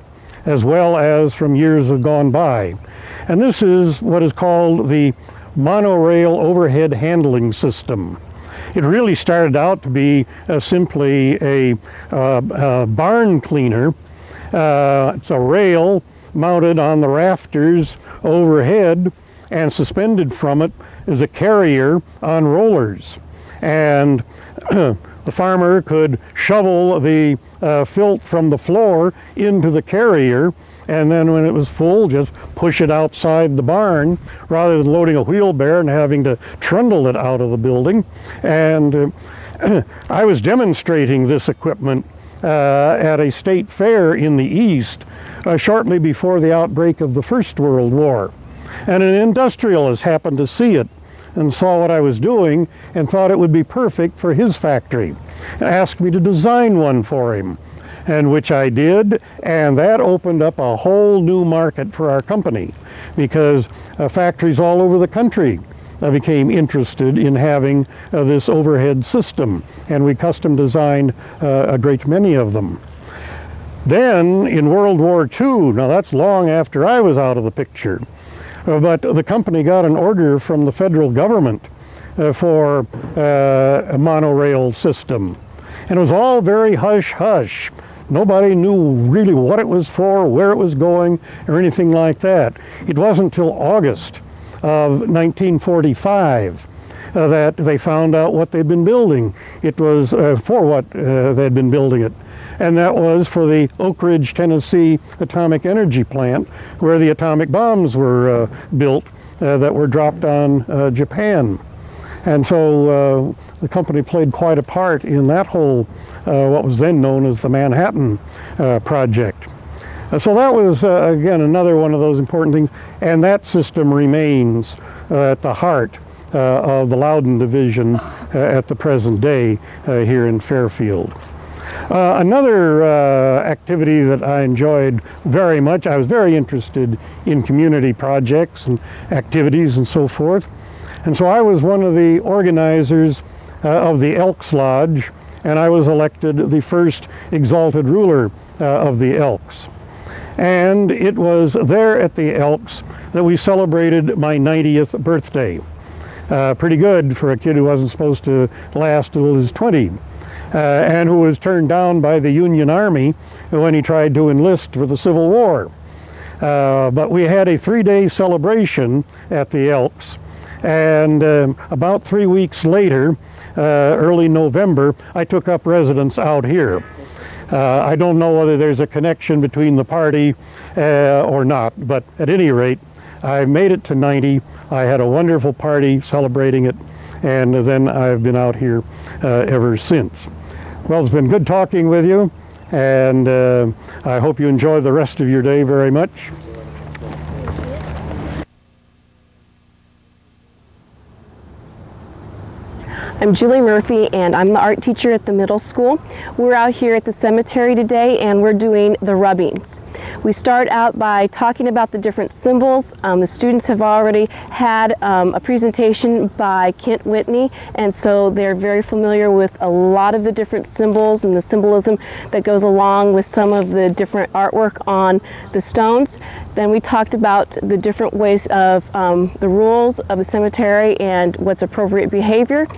as well as from years gone by, and this is what is called the monorail overhead handling system. It really started out to be simply a barn cleaner. It's a rail mounted on the rafters overhead, and suspended from it is a carrier on rollers. And the farmer could shovel the filth from the floor into the carrier, and then when it was full, just push it outside the barn rather than loading a wheelbarrow and having to trundle it out of the building. And I was demonstrating this equipment at a state fair in the East shortly before the outbreak of the First World War. And an industrialist happened to see it and saw what I was doing and thought it would be perfect for his factory, and asked me to design one for him, and which I did, and that opened up a whole new market for our company, because factories all over the country became interested in having this overhead system, and we custom designed a great many of them. Then in World War II, now that's long after I was out of the picture, but the company got an order from the federal government for a monorail system. And it was all very hush-hush. Nobody knew really what it was for, where it was going, or anything like that. It wasn't until August of 1945 that they found out what they'd been building. It was for what they'd been building it. And that was for the Oak Ridge, Tennessee atomic energy plant, where the atomic bombs were built that were dropped on Japan. And so the company played quite a part in that whole, what was then known as the Manhattan Project. So that was, again, another one of those important things. And that system remains at the heart of the Loudon Division at the present day here in Fairfield. Another activity that I enjoyed very much, I was very interested in community projects and activities and so forth. And so I was one of the organizers of the Elks Lodge, and I was elected the first exalted ruler of the Elks. And it was there at the Elks that we celebrated my 90th birthday. Pretty good for a kid who wasn't supposed to last till he was 20. And who was turned down by the Union Army when he tried to enlist for the Civil War. But we had a 3-day celebration at the Elks, and about 3 weeks later, early November, I took up residence out here. I don't know whether there's a connection between the party or not, but at any rate, I made it to 90. I had a wonderful party celebrating it, and then I've been out here ever since. Well, it's been good talking with you, and I hope you enjoy the rest of your day very much. I'm Julie Murphy, and I'm the art teacher at the middle school. We're out here at the cemetery today, and we're doing the rubbings. We start out by talking about the different symbols. The students have already had a presentation by Kent Whitney, and so they're very familiar with a lot of the different symbols and the symbolism that goes along with some of the different artwork on the stones. Then we talked about the different ways of the rules of the cemetery and what's appropriate behavior.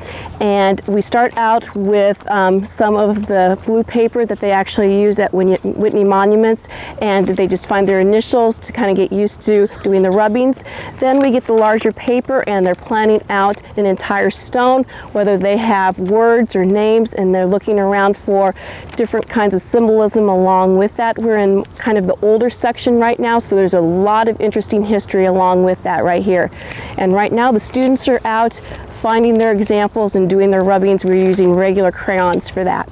And we start out with some of the blue paper that they actually use at Whitney Monuments, and they just find their initials to kind of get used to doing the rubbings. Then we get the larger paper, and they're planning out an entire stone, whether they have words or names, and they're looking around for different kinds of symbolism along with that. We're in kind of the older section right now, so there's a lot of interesting history along with that right here. And right now the students are out finding their examples and doing their rubbings. We're using regular crayons for that.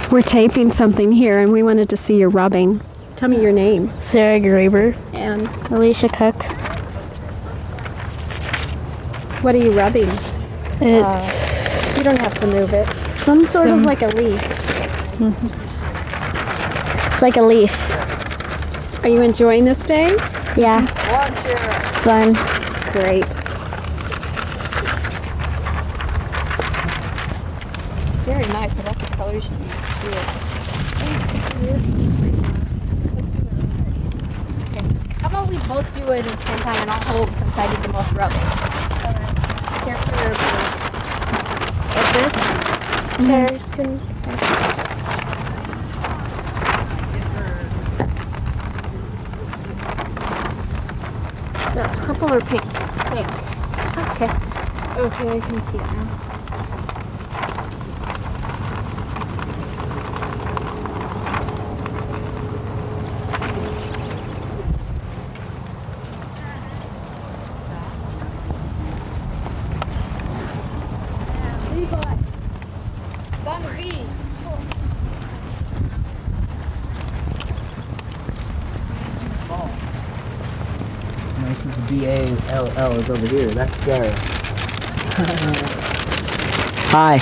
We're taping something here, and we wanted to see your rubbing. Tell me your name. Sarah Graber. And Alicia Cook. what are you rubbing? It's You don't have to move it. some sort of like a leaf. It's like a leaf. Are you enjoying this day? Yeah. It's fun. Great. Very nice. I like the colors you used too. How about we both do it at the same time, and I'll hold since I did the most rubbing. Here for your like this. The purple or pink? Pink. Okay. Okay, I can see it now. D-A-L-L is over here. That's Sarah. Hi.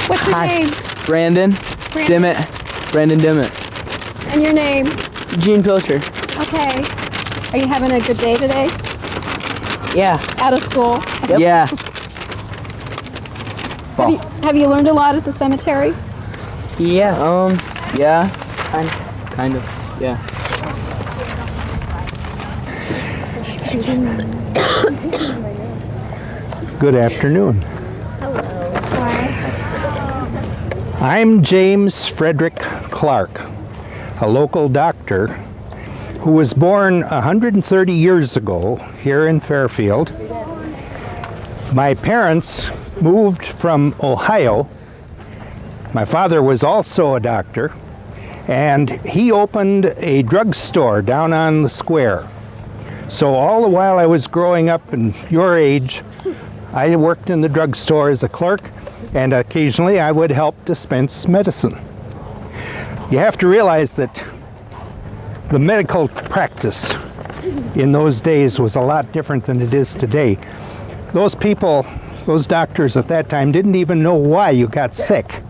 What's your name? Brandon. Brandon. Dimmitt. Brandon Dimmitt. And your name? Gene Pilcher. Okay. Are you having a good day today? Yeah. Out of school? Yeah. baseball. Have you learned a lot at the cemetery? Yeah, yeah, kind of, yeah. Good afternoon. Hello. I'm James Frederick Clark, a local doctor who was born 130 years ago here in Fairfield. My parents moved from Ohio. My father was also a doctor, and he opened a drugstore down on the square. So all the while I was growing up and your age, I worked in the drugstore as a clerk, and occasionally I would help dispense medicine. You have to realize that the medical practice in those days was a lot different than it is today. Those people, those doctors at that time, didn't even know why you got sick.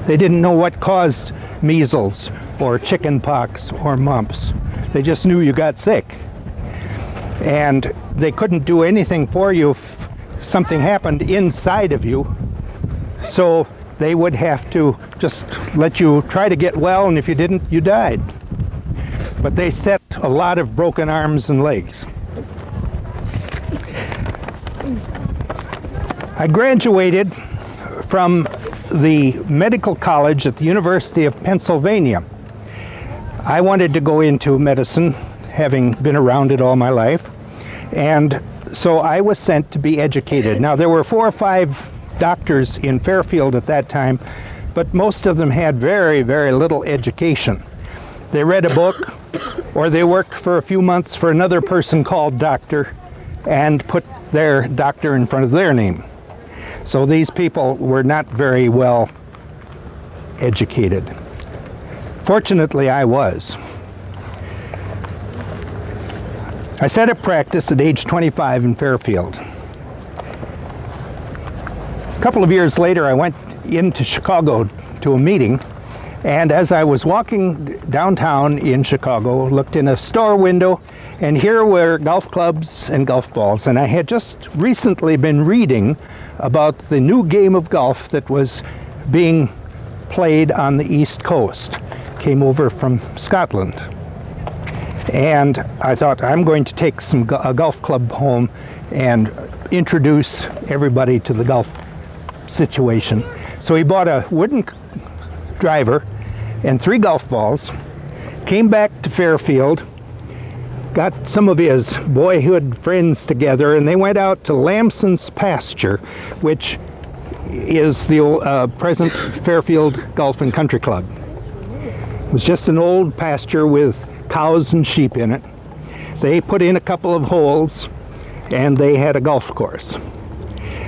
They didn't know what caused measles or chicken pox or mumps. They just knew you got sick. And they couldn't do anything for you if something happened inside of you. So they would have to just let you try to get well, and if you didn't, you died. But they set a lot of broken arms and legs. I graduated from the medical college at the University of Pennsylvania. I wanted to go into medicine, having been around it all my life, and so I was sent to be educated. Now, there were 4 or 5 doctors in Fairfield at that time, but most of them had very, very little education. They read a book, or they worked for a few months for another person called doctor, and put their doctor in front of their name. So these people were not very well educated. Fortunately, I was. I set up practice at age 25 in Fairfield. A couple of years later, I went into Chicago to a meeting, and as I was walking downtown in Chicago, looked in a store window, and here were golf clubs and golf balls. And I had just recently been reading about the new game of golf that was being played on the East Coast. Came over from Scotland. And I thought, I'm going to take a golf club home and introduce everybody to the golf situation. So he bought a wooden driver and 3 golf balls, came back to Fairfield, got some of his boyhood friends together, and they went out to Lamson's pasture, which is the present Fairfield Golf and Country Club. It was just an old pasture with cows and sheep in it. They put in a couple of holes, and they had a golf course.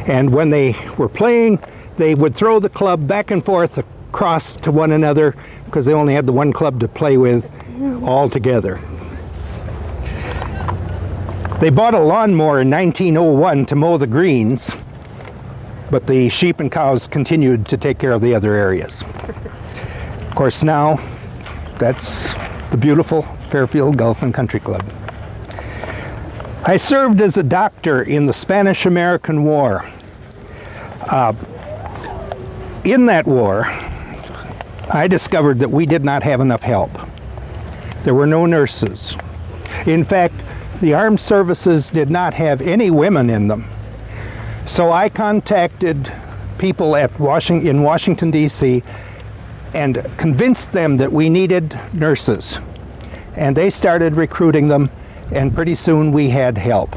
And when they were playing, they would throw the club back and forth across to one another, because they only had the one club to play with all together. They bought a lawnmower in 1901 to mow the greens, but the sheep and cows continued to take care of the other areas. Of course, now that's the beautiful Fairfield Golf and Country Club. I served as a doctor in the Spanish-American War. In that war, I discovered that we did not have enough help. There were no nurses. In fact, the armed services did not have any women in them. So I contacted people in Washington, D.C., and convinced them that we needed nurses. And they started recruiting them, and pretty soon we had help.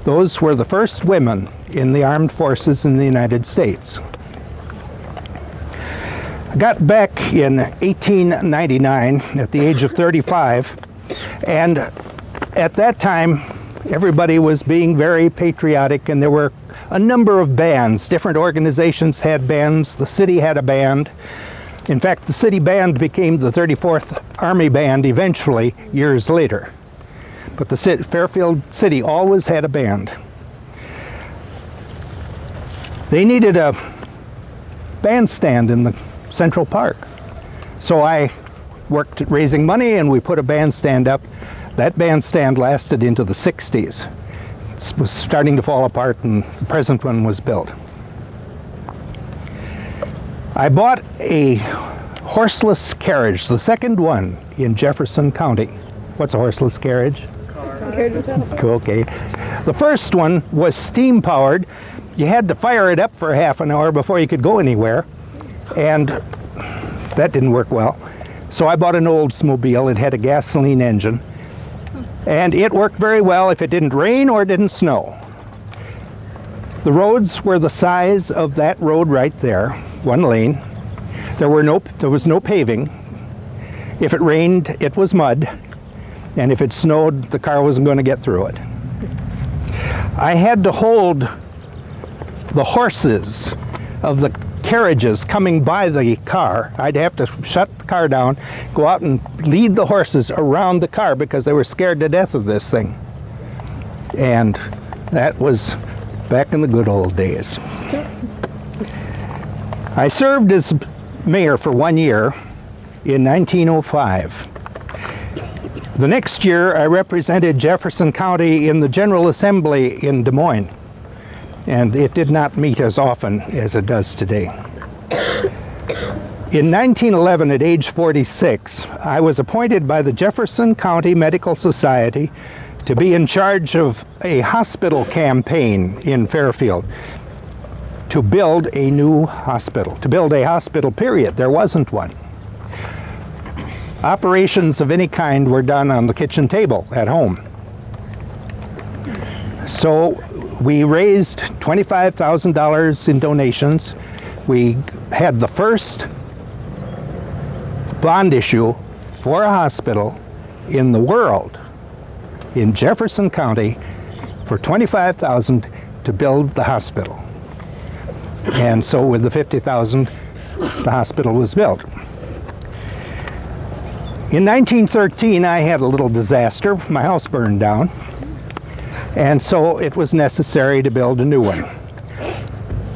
Those were the first women in the armed forces in the United States. I got back in 1899 at the age of 35, and at that time everybody was being very patriotic, and there were a number of bands. Different organizations had bands. The city had a band. In fact, the city band became the 34th Army Band eventually, years later. But the Fairfield City always had a band. They needed a bandstand in the Central Park. So I worked at raising money, and we put a bandstand up. That bandstand lasted into the 60s. It was starting to fall apart, and the present one was built. I bought a horseless carriage, the second one in Jefferson County. What's a horseless carriage? Okay. The first one was steam powered. You had to fire it up for half an hour before you could go anywhere, and that didn't work well. So I bought an Oldsmobile. It had a gasoline engine, and it worked very well if it didn't rain or didn't snow. The roads were the size of that road right there, one lane. There was no paving. If it rained, it was mud, and if it snowed, the car wasn't going to get through it. I had to hold the horses of the carriages coming by the car. I'd have to shut the car down, go out and lead the horses around the car because they were scared to death of this thing. And that was back in the good old days. I served as mayor for 1 year in 1905. The next year, I represented Jefferson County in the General Assembly in Des Moines, and it did not meet as often as it does today. In 1911, at age 46, I was appointed by the Jefferson County Medical Society to be in charge of a hospital campaign in Fairfield to build a new hospital, to build a hospital, period. There wasn't one. Operations of any kind were done on the kitchen table at home. So we raised $25,000 in donations. We had the first bond issue for a hospital in the world, in Jefferson County, for $25,000 to build the hospital. And so with the $50,000, the hospital was built. In 1913, I had a little disaster. My house burned down, and so it was necessary to build a new one.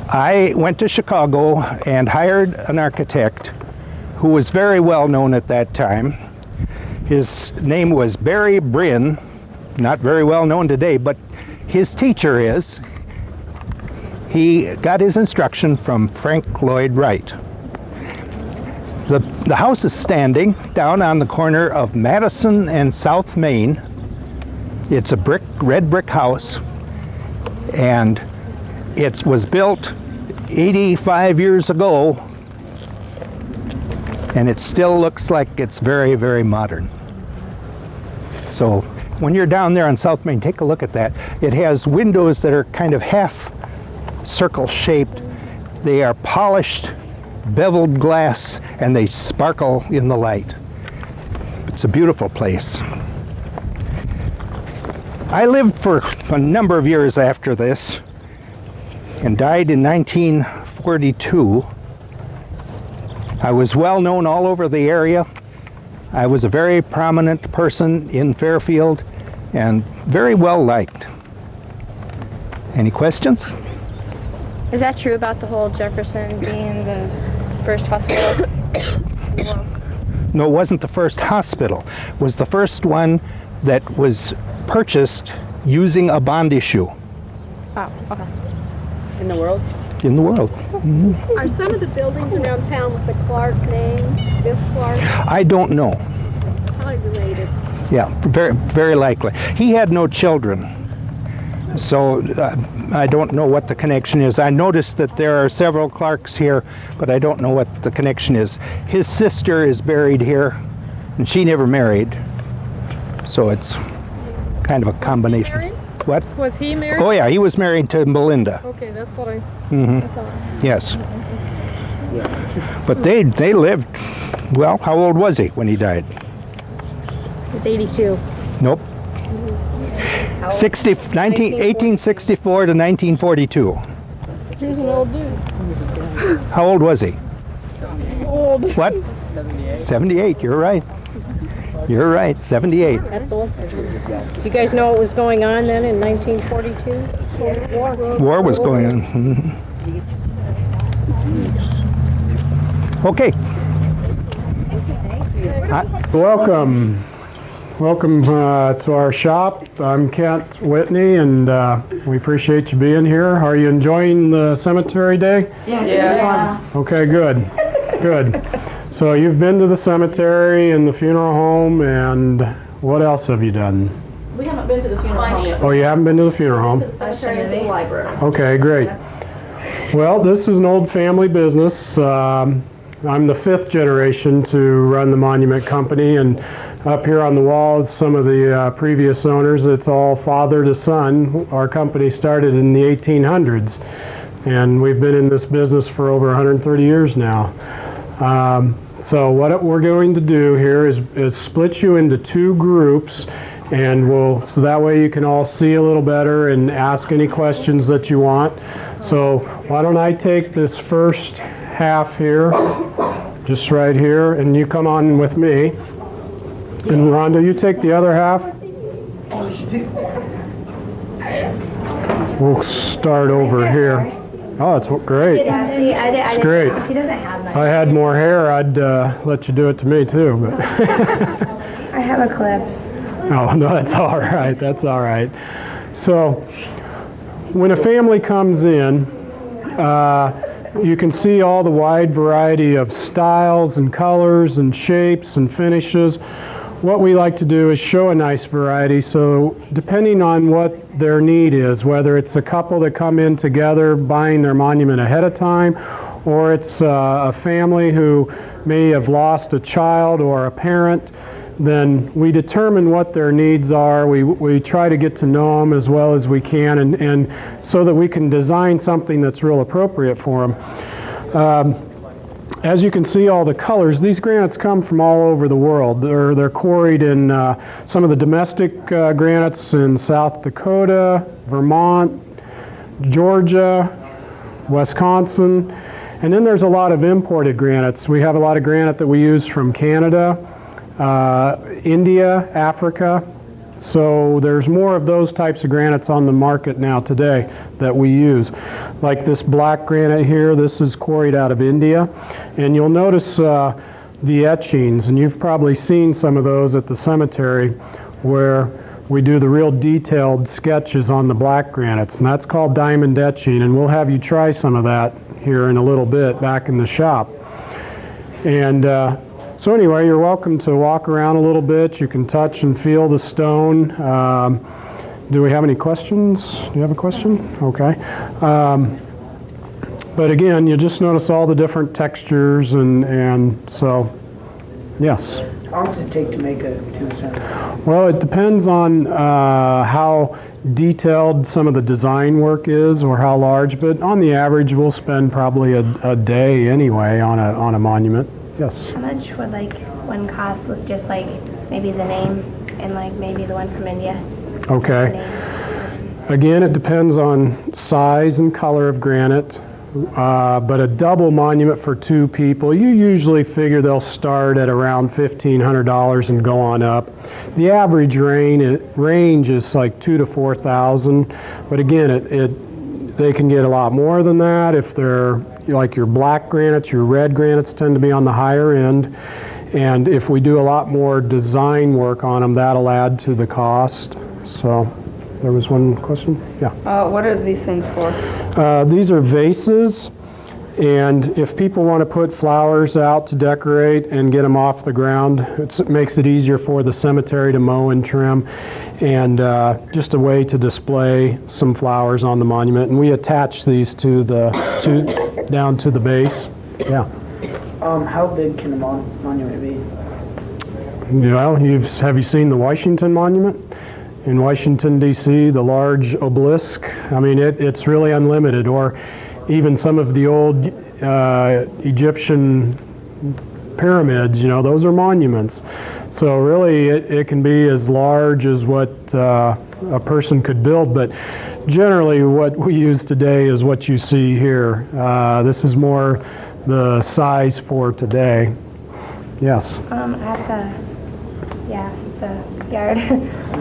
I went to Chicago and hired an architect who was very well known at that time. His name was Barry Bryn, not very well known today, but his teacher is. He got his instruction from Frank Lloyd Wright. The house is standing down on the corner of Madison and South Main. It's a red brick house, and it was built 85 years ago, and it still looks like it's very, very modern. So when you're down there on South Main, take a look at that. It has windows that are kind of half circle shaped. They are polished, beveled glass, and they sparkle in the light. It's a beautiful place. I lived for a number of years after this and died in 1942. I was well known all over the area. I was a very prominent person in Fairfield and very well liked. Any questions? Is that true about the whole Jefferson being the first hospital? No, it wasn't the first hospital. It was the first one that was purchased using a bond issue. Oh, okay. In the world? In the world. Mm-hmm. Are some of the buildings around town with the Clark name, this Clark? I don't know. Probably related. Yeah, very, very likely. He had no children, so I don't know what the connection is. I noticed that there are several Clarks here, but I don't know what the connection is. His sister is buried here, and she never married, so it's kind of a combination. What? Was he married? Oh yeah, he was married to Melinda. Okay, that's what I Mm-hmm. Yes. But they lived, well, how old was he when he died? He's 82. Nope. 1864 to 1942. He was an old dude. How old was he? Old. What? 78, you're right. You're right, 78. That's old. Do you guys know what was going on then in 1942? War was going on. Mm-hmm. Okay. Welcome. Welcome to our shop. I'm Kent Whitney, and we appreciate you being here. Are you enjoying the cemetery day? Yeah. Okay, good. Good. So you've been to the cemetery and the funeral home, and what else have you done? We haven't been to the funeral home yet. Oh, you haven't been to the funeral home? To the cemetery and to the library. Okay, great. Well, this is an old family business. I'm the 5th generation to run the monument company, and up here on the walls, some of the previous owners, it's all father to son. Our company started in the 1800s, and we've been in this business for over 130 years now. So what we're going to do here is split you into 2 groups, and so that way you can all see a little better and ask any questions that you want. So why don't I take this first half here, just right here, and you come on with me. And Rhonda, you take the other half. We'll start over here. Oh, it's great. It's great. If I had more hair, I'd let you do it to me too. But I have a clip. Oh, no, that's all right. That's all right. So when a family comes in, you can see all the wide variety of styles and colors and shapes and finishes. What we like to do is show a nice variety, so depending on what their need is, whether it's a couple that come in together buying their monument ahead of time, or it's a family who may have lost a child or a parent, then we determine what their needs are. We try to get to know them as well as we can, and so that we can design something that's real appropriate for them. As you can see, all the colors, these granites come from all over the world. They're quarried in some of the domestic granites in South Dakota, Vermont, Georgia, Wisconsin, and then there's a lot of imported granites. We have a lot of granite that we use from Canada, India, Africa. So there's more of those types of granites on the market now today that we use. Like this black granite here, this is quarried out of India. And you'll notice the etchings, and you've probably seen some of those at the cemetery where we do the real detailed sketches on the black granites, and that's called diamond etching, and we'll have you try some of that here in a little bit back in the shop. And so anyway, you're welcome to walk around a little bit. You can touch and feel the stone. Do we have any questions? Do you have a question? Okay. But again, you just notice all the different textures, and so, yes. How long does it take to make a tombstone? Well, it depends on how detailed some of the design work is, or how large, but on the average, we'll spend probably a day anyway on a monument. Yes. How much would one cost with just maybe the name and maybe the one from India? Okay. Again, it depends on size and color of granite, but a double monument for 2 people, you usually figure they'll start at around $1,500 and go on up. The average range is like $2,000 to $4,000, but again, they can get a lot more than that if they're like your black granites. Your red granites tend to be on the higher end, and if we do a lot more design work on them, that'll add to the cost. So there was one question? Yeah. What are these things for? These are vases, and if people want to put flowers out to decorate and get them off the ground, it makes it easier for the cemetery to mow and trim, and just a way to display some flowers on the monument. And we attach these to down to the base. Yeah. How big can a monument be? Well, have you seen the Washington Monument? In Washington, D.C., the large obelisk, I mean, it's really unlimited. Or even some of the old Egyptian pyramids, those are monuments. So really, it can be as large as what a person could build, but generally what we use today is what you see here. This is more the size for today. Yes? At the yard.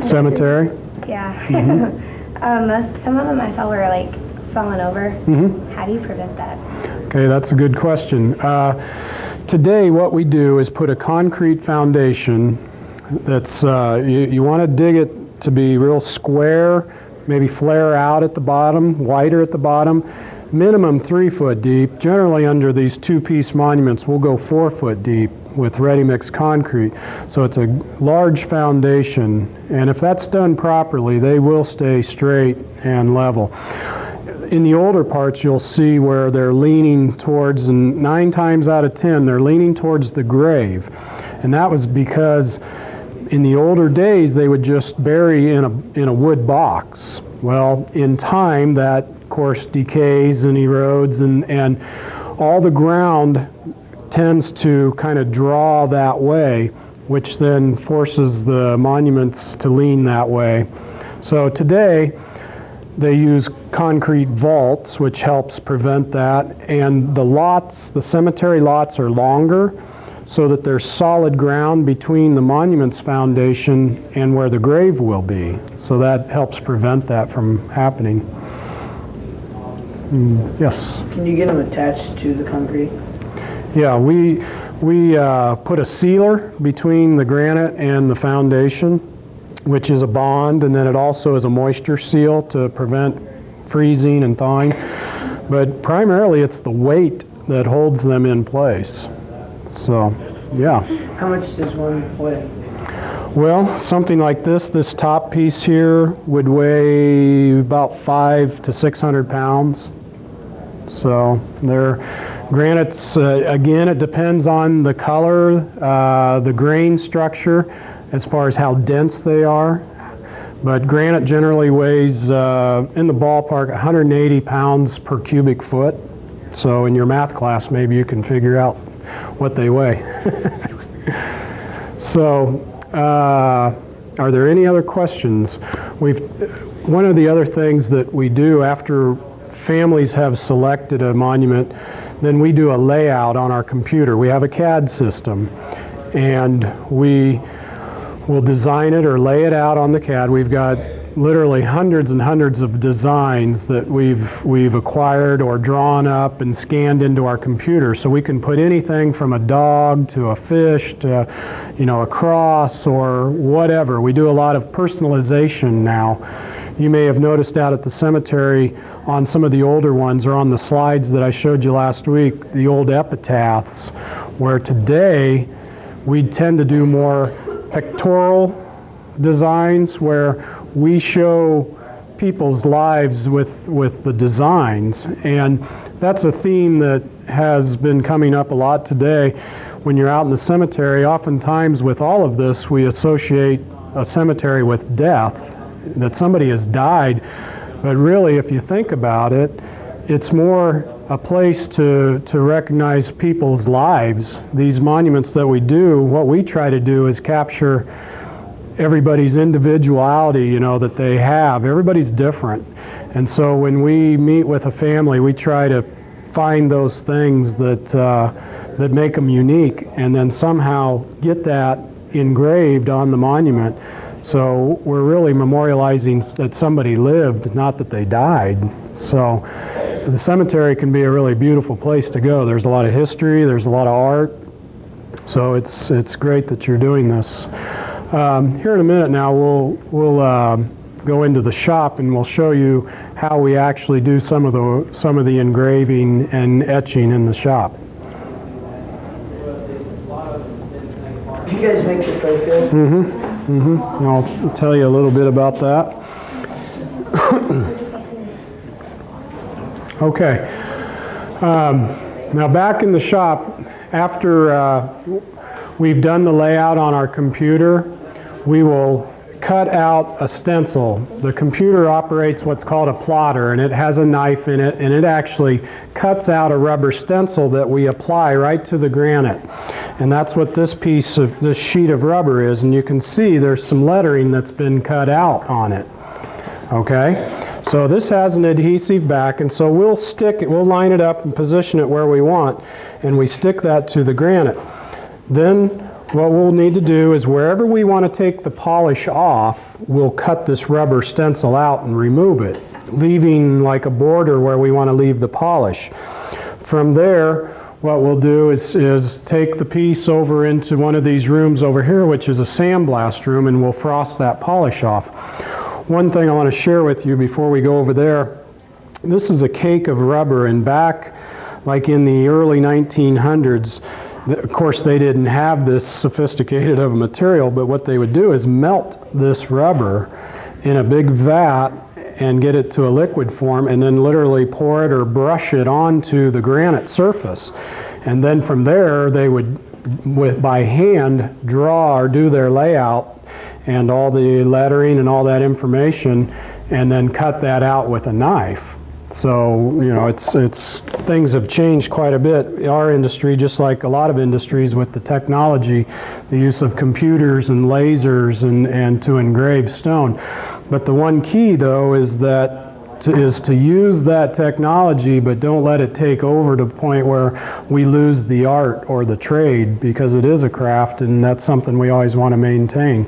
Cemetery? Yeah. Mm-hmm. Some of them I saw were falling over. Mm-hmm. How do you prevent that? Okay, that's a good question. Today what we do is put a concrete foundation That's you want to dig it to be real square, maybe flare out at the bottom, wider at the bottom. Minimum 3 foot deep. Generally under these two-piece monuments, we'll go 4 foot deep with ready-mix concrete. So it's a large foundation, and if that's done properly, they will stay straight and level. In the older parts, you'll see where they're leaning towards, and 9 times out of 10, they're leaning towards the grave. And that was because in the older days, they would just bury in a wood box. Well, in time, that of course decays and erodes, and all the ground tends to kind of draw that way, which then forces the monuments to lean that way. So today, they use concrete vaults, which helps prevent that, and the lots, the cemetery lots, are longer so that there's solid ground between the monument's foundation and where the grave will be. So that helps prevent that from happening. Yes? Can you get them attached to the concrete? Yeah, we put a sealer between the granite and the foundation, which is a bond, and then it also is a moisture seal to prevent freezing and thawing. But primarily it's the weight that holds them in place. So, yeah. How much does one weigh? Well, something like this top piece here would weigh about 500 to 600 pounds. So granites, again, it depends on the color, the grain structure, as far as how dense they are. But granite generally weighs in the ballpark 180 pounds per cubic foot. So in your math class, maybe you can figure out what they weigh. So, are there any other questions? One of the other things that we do after families have selected a monument, then we do a layout on our computer. We have a CAD system, and we will design it or lay it out on the CAD. We've got literally hundreds and hundreds of designs that we've acquired or drawn up and scanned into our computer, so we can put anything from a dog to a fish to, you know, a cross or whatever. We do a lot of personalization now. You may have noticed out at the cemetery on some of the older ones, or on the slides that I showed you last week, the old epitaphs, where today we tend to do more pictorial designs where we show people's lives with the designs. And that's a theme that has been coming up a lot today. When you're out in the cemetery, oftentimes with all of this, we associate a cemetery with death, that somebody has died. But really, if you think about it, it's more a place to recognize people's lives. These monuments that we do, what we try to do is capture everybody's individuality, you know, that they have. Everybody's different. And so when we meet with a family, we try to find those things that make them unique, and then somehow get that engraved on the monument. So we're really memorializing that somebody lived, not that they died. So the cemetery can be a really beautiful place to go. There's a lot of history, there's a lot of art. So it's great that you're doing this. Here in a minute now, we'll go into the shop and we'll show you how we actually do some of the engraving and etching in the shop. Do you guys make the Fairfield? And I'll tell you a little bit about that. Okay. Now back in the shop, after we've done the layout on our computer, we will cut out a stencil. The computer operates what's called a plotter, and it has a knife in it, and it actually cuts out a rubber stencil that we apply right to the granite. And that's what this sheet of rubber is, and you can see there's some lettering that's been cut out on it. Okay? So this has an adhesive back, and so we'll stick it, we'll line it up and position it where we want, and we stick that to the granite. Then what we'll need to do is wherever we want to take the polish off, we'll cut this rubber stencil out and remove it, leaving like a border where we want to leave the polish. From there, what we'll do is take the piece over into one of these rooms over here, which is a sandblast room, and we'll frost that polish off. One thing I want to share with you before we go over there, this is a cake of rubber, and back like in the early 1900s, of course they didn't have this sophisticated of a material, but what they would do is melt this rubber in a big vat and get it to a liquid form, and then literally pour it or brush it onto the granite surface. And then from there they would, by hand, draw or do their layout and all the lettering and all that information, and then cut that out with a knife. So, you know, it's things have changed quite a bit. Our industry, just like a lot of industries with the technology, the use of computers and lasers and to engrave stone. But the one key, though, is to use that technology, but don't let it take over to the point where we lose the art or the trade, because it is a craft, and that's something we always want to maintain.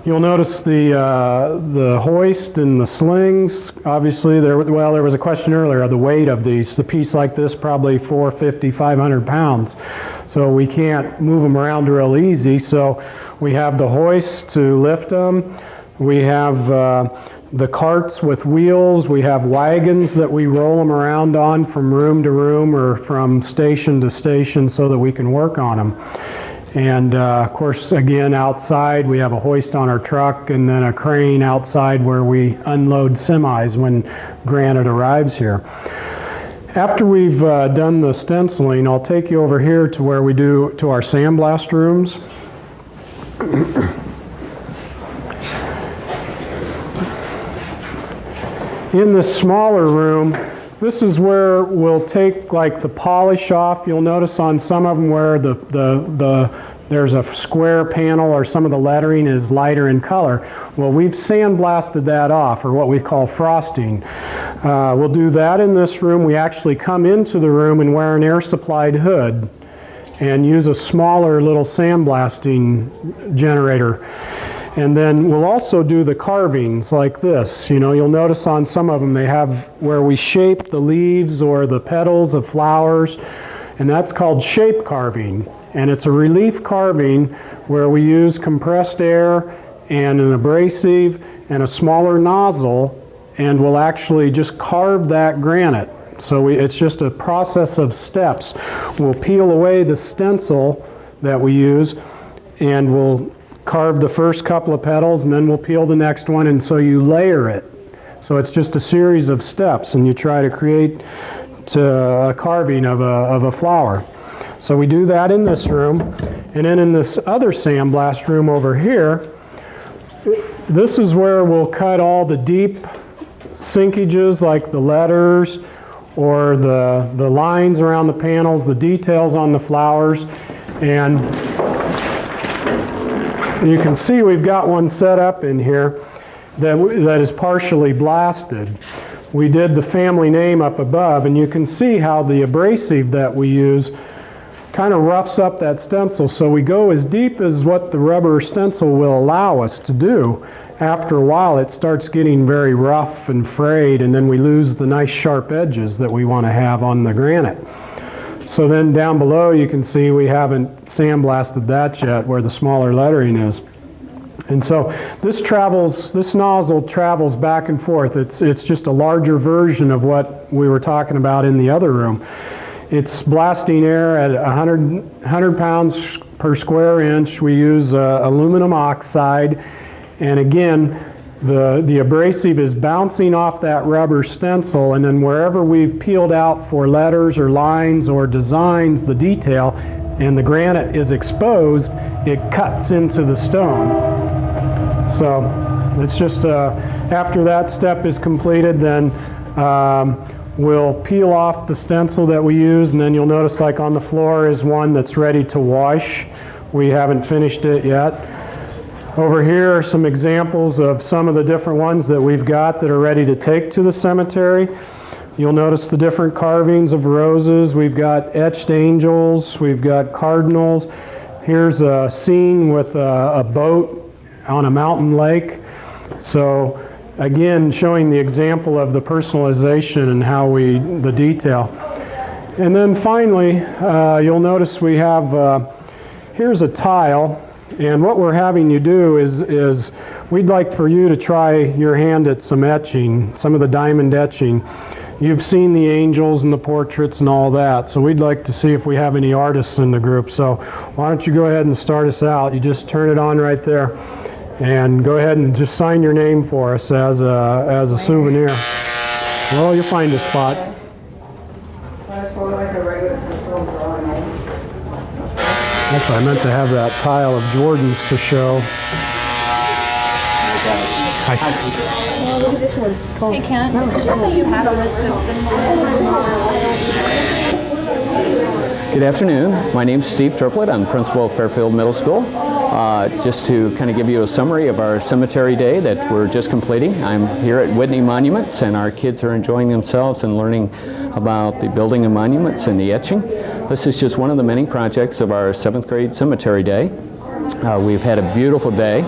You'll notice the hoist and the slings. Obviously, there was a question earlier of the weight of these. The piece like this, probably 450, 500 pounds. So we can't move them around real easy. So we have the hoist to lift them. We have the carts with wheels. We have wagons that we roll them around on from room to room or from station to station so that we can work on them. And of course, again, outside we have a hoist on our truck, and then a crane outside where we unload semis when granite arrives here. After we've done the stenciling, I'll take you over here to where we do to our sandblast rooms. In this smaller room, this is where we'll take like the polish off. You'll notice on some of them where there's a square panel or some of the lettering is lighter in color. Well, we've sandblasted that off, or what we call frosting. We'll do that in this room. We actually come into the room and wear an air supplied hood and use a smaller little sandblasting generator. And then we'll also do the carvings like this. You know, you'll notice on some of them they have where we shape the leaves or the petals of flowers, and that's called shape carving. And it's a relief carving where we use compressed air and an abrasive and a smaller nozzle, and we'll actually just carve that granite. So it's just a process of steps. We'll peel away the stencil that we use, and we'll carve the first couple of petals, and then we'll peel the next one, and so you layer it. So it's just a series of steps, and you try to create a carving of a flower. So we do that in this room, and then in this other sandblast room over here, this is where we'll cut all the deep sinkages like the letters or the lines around the panels, the details on the flowers, and you can see we've got one set up in here that is partially blasted. We did the family name up above, and you can see how the abrasive that we use kind of roughs up that stencil. So we go as deep as what the rubber stencil will allow us to do. After a while it starts getting very rough and frayed, and then we lose the nice sharp edges that we want to have on the granite. So then down below you can see we haven't sandblasted that yet where the smaller lettering is. And so this nozzle travels back and forth. It's just a larger version of what we were talking about in the other room. It's blasting air at 100 pounds per square inch. We use aluminum oxide, and again the abrasive is bouncing off that rubber stencil, and then wherever we've peeled out for letters or lines or designs, the detail, and the granite is exposed, it cuts into the stone. So it's just after that step is completed, then we'll peel off the stencil that we use, and then you'll notice like on the floor is one that's ready to wash. We haven't finished it yet. Over here are some examples of some of the different ones that we've got that are ready to take to the cemetery. You'll notice the different carvings of roses. We've got etched angels. We've got cardinals. Here's a scene with a boat on a mountain lake. So again, showing the example of the personalization and how the detail. And then finally, you'll notice we have, here's a tile, and what we're having you do is we'd like for you to try your hand at some etching, some of the diamond etching. You've seen the angels and the portraits and all that, so we'd like to see if we have any artists in the group. So why don't you go ahead and start us out. You just turn it on right there, and go ahead and just sign your name for us as a souvenir. Well, you'll find a spot. Actually, I meant to have that tile of Jordan's to show. Well, look at this one. Hey, Kent, just so you have a list of Good afternoon. My name's Steve Triplett. I'm principal of Fairfield Middle School. Just to kind of give you a summary of our cemetery day that we're just completing. I'm here at Whitney Monuments, and our kids are enjoying themselves and learning about the building of monuments and the etching. This is just one of the many projects of our 7th grade cemetery day. We've had a beautiful day.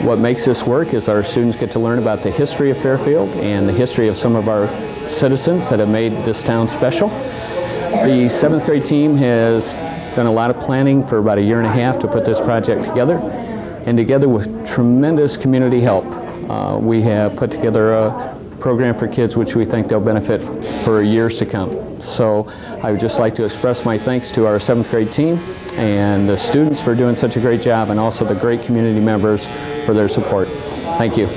What makes this work is our students get to learn about the history of Fairfield and the history of some of our citizens that have made this town special. The 7th grade team has done a lot of planning for about a year and a half to put this project together, and together with tremendous community help, we have put together a program for kids which we think they'll benefit for years to come. So I would just like to express my thanks to our 7th grade team and the students for doing such a great job, and also the great community members for their support. Thank you.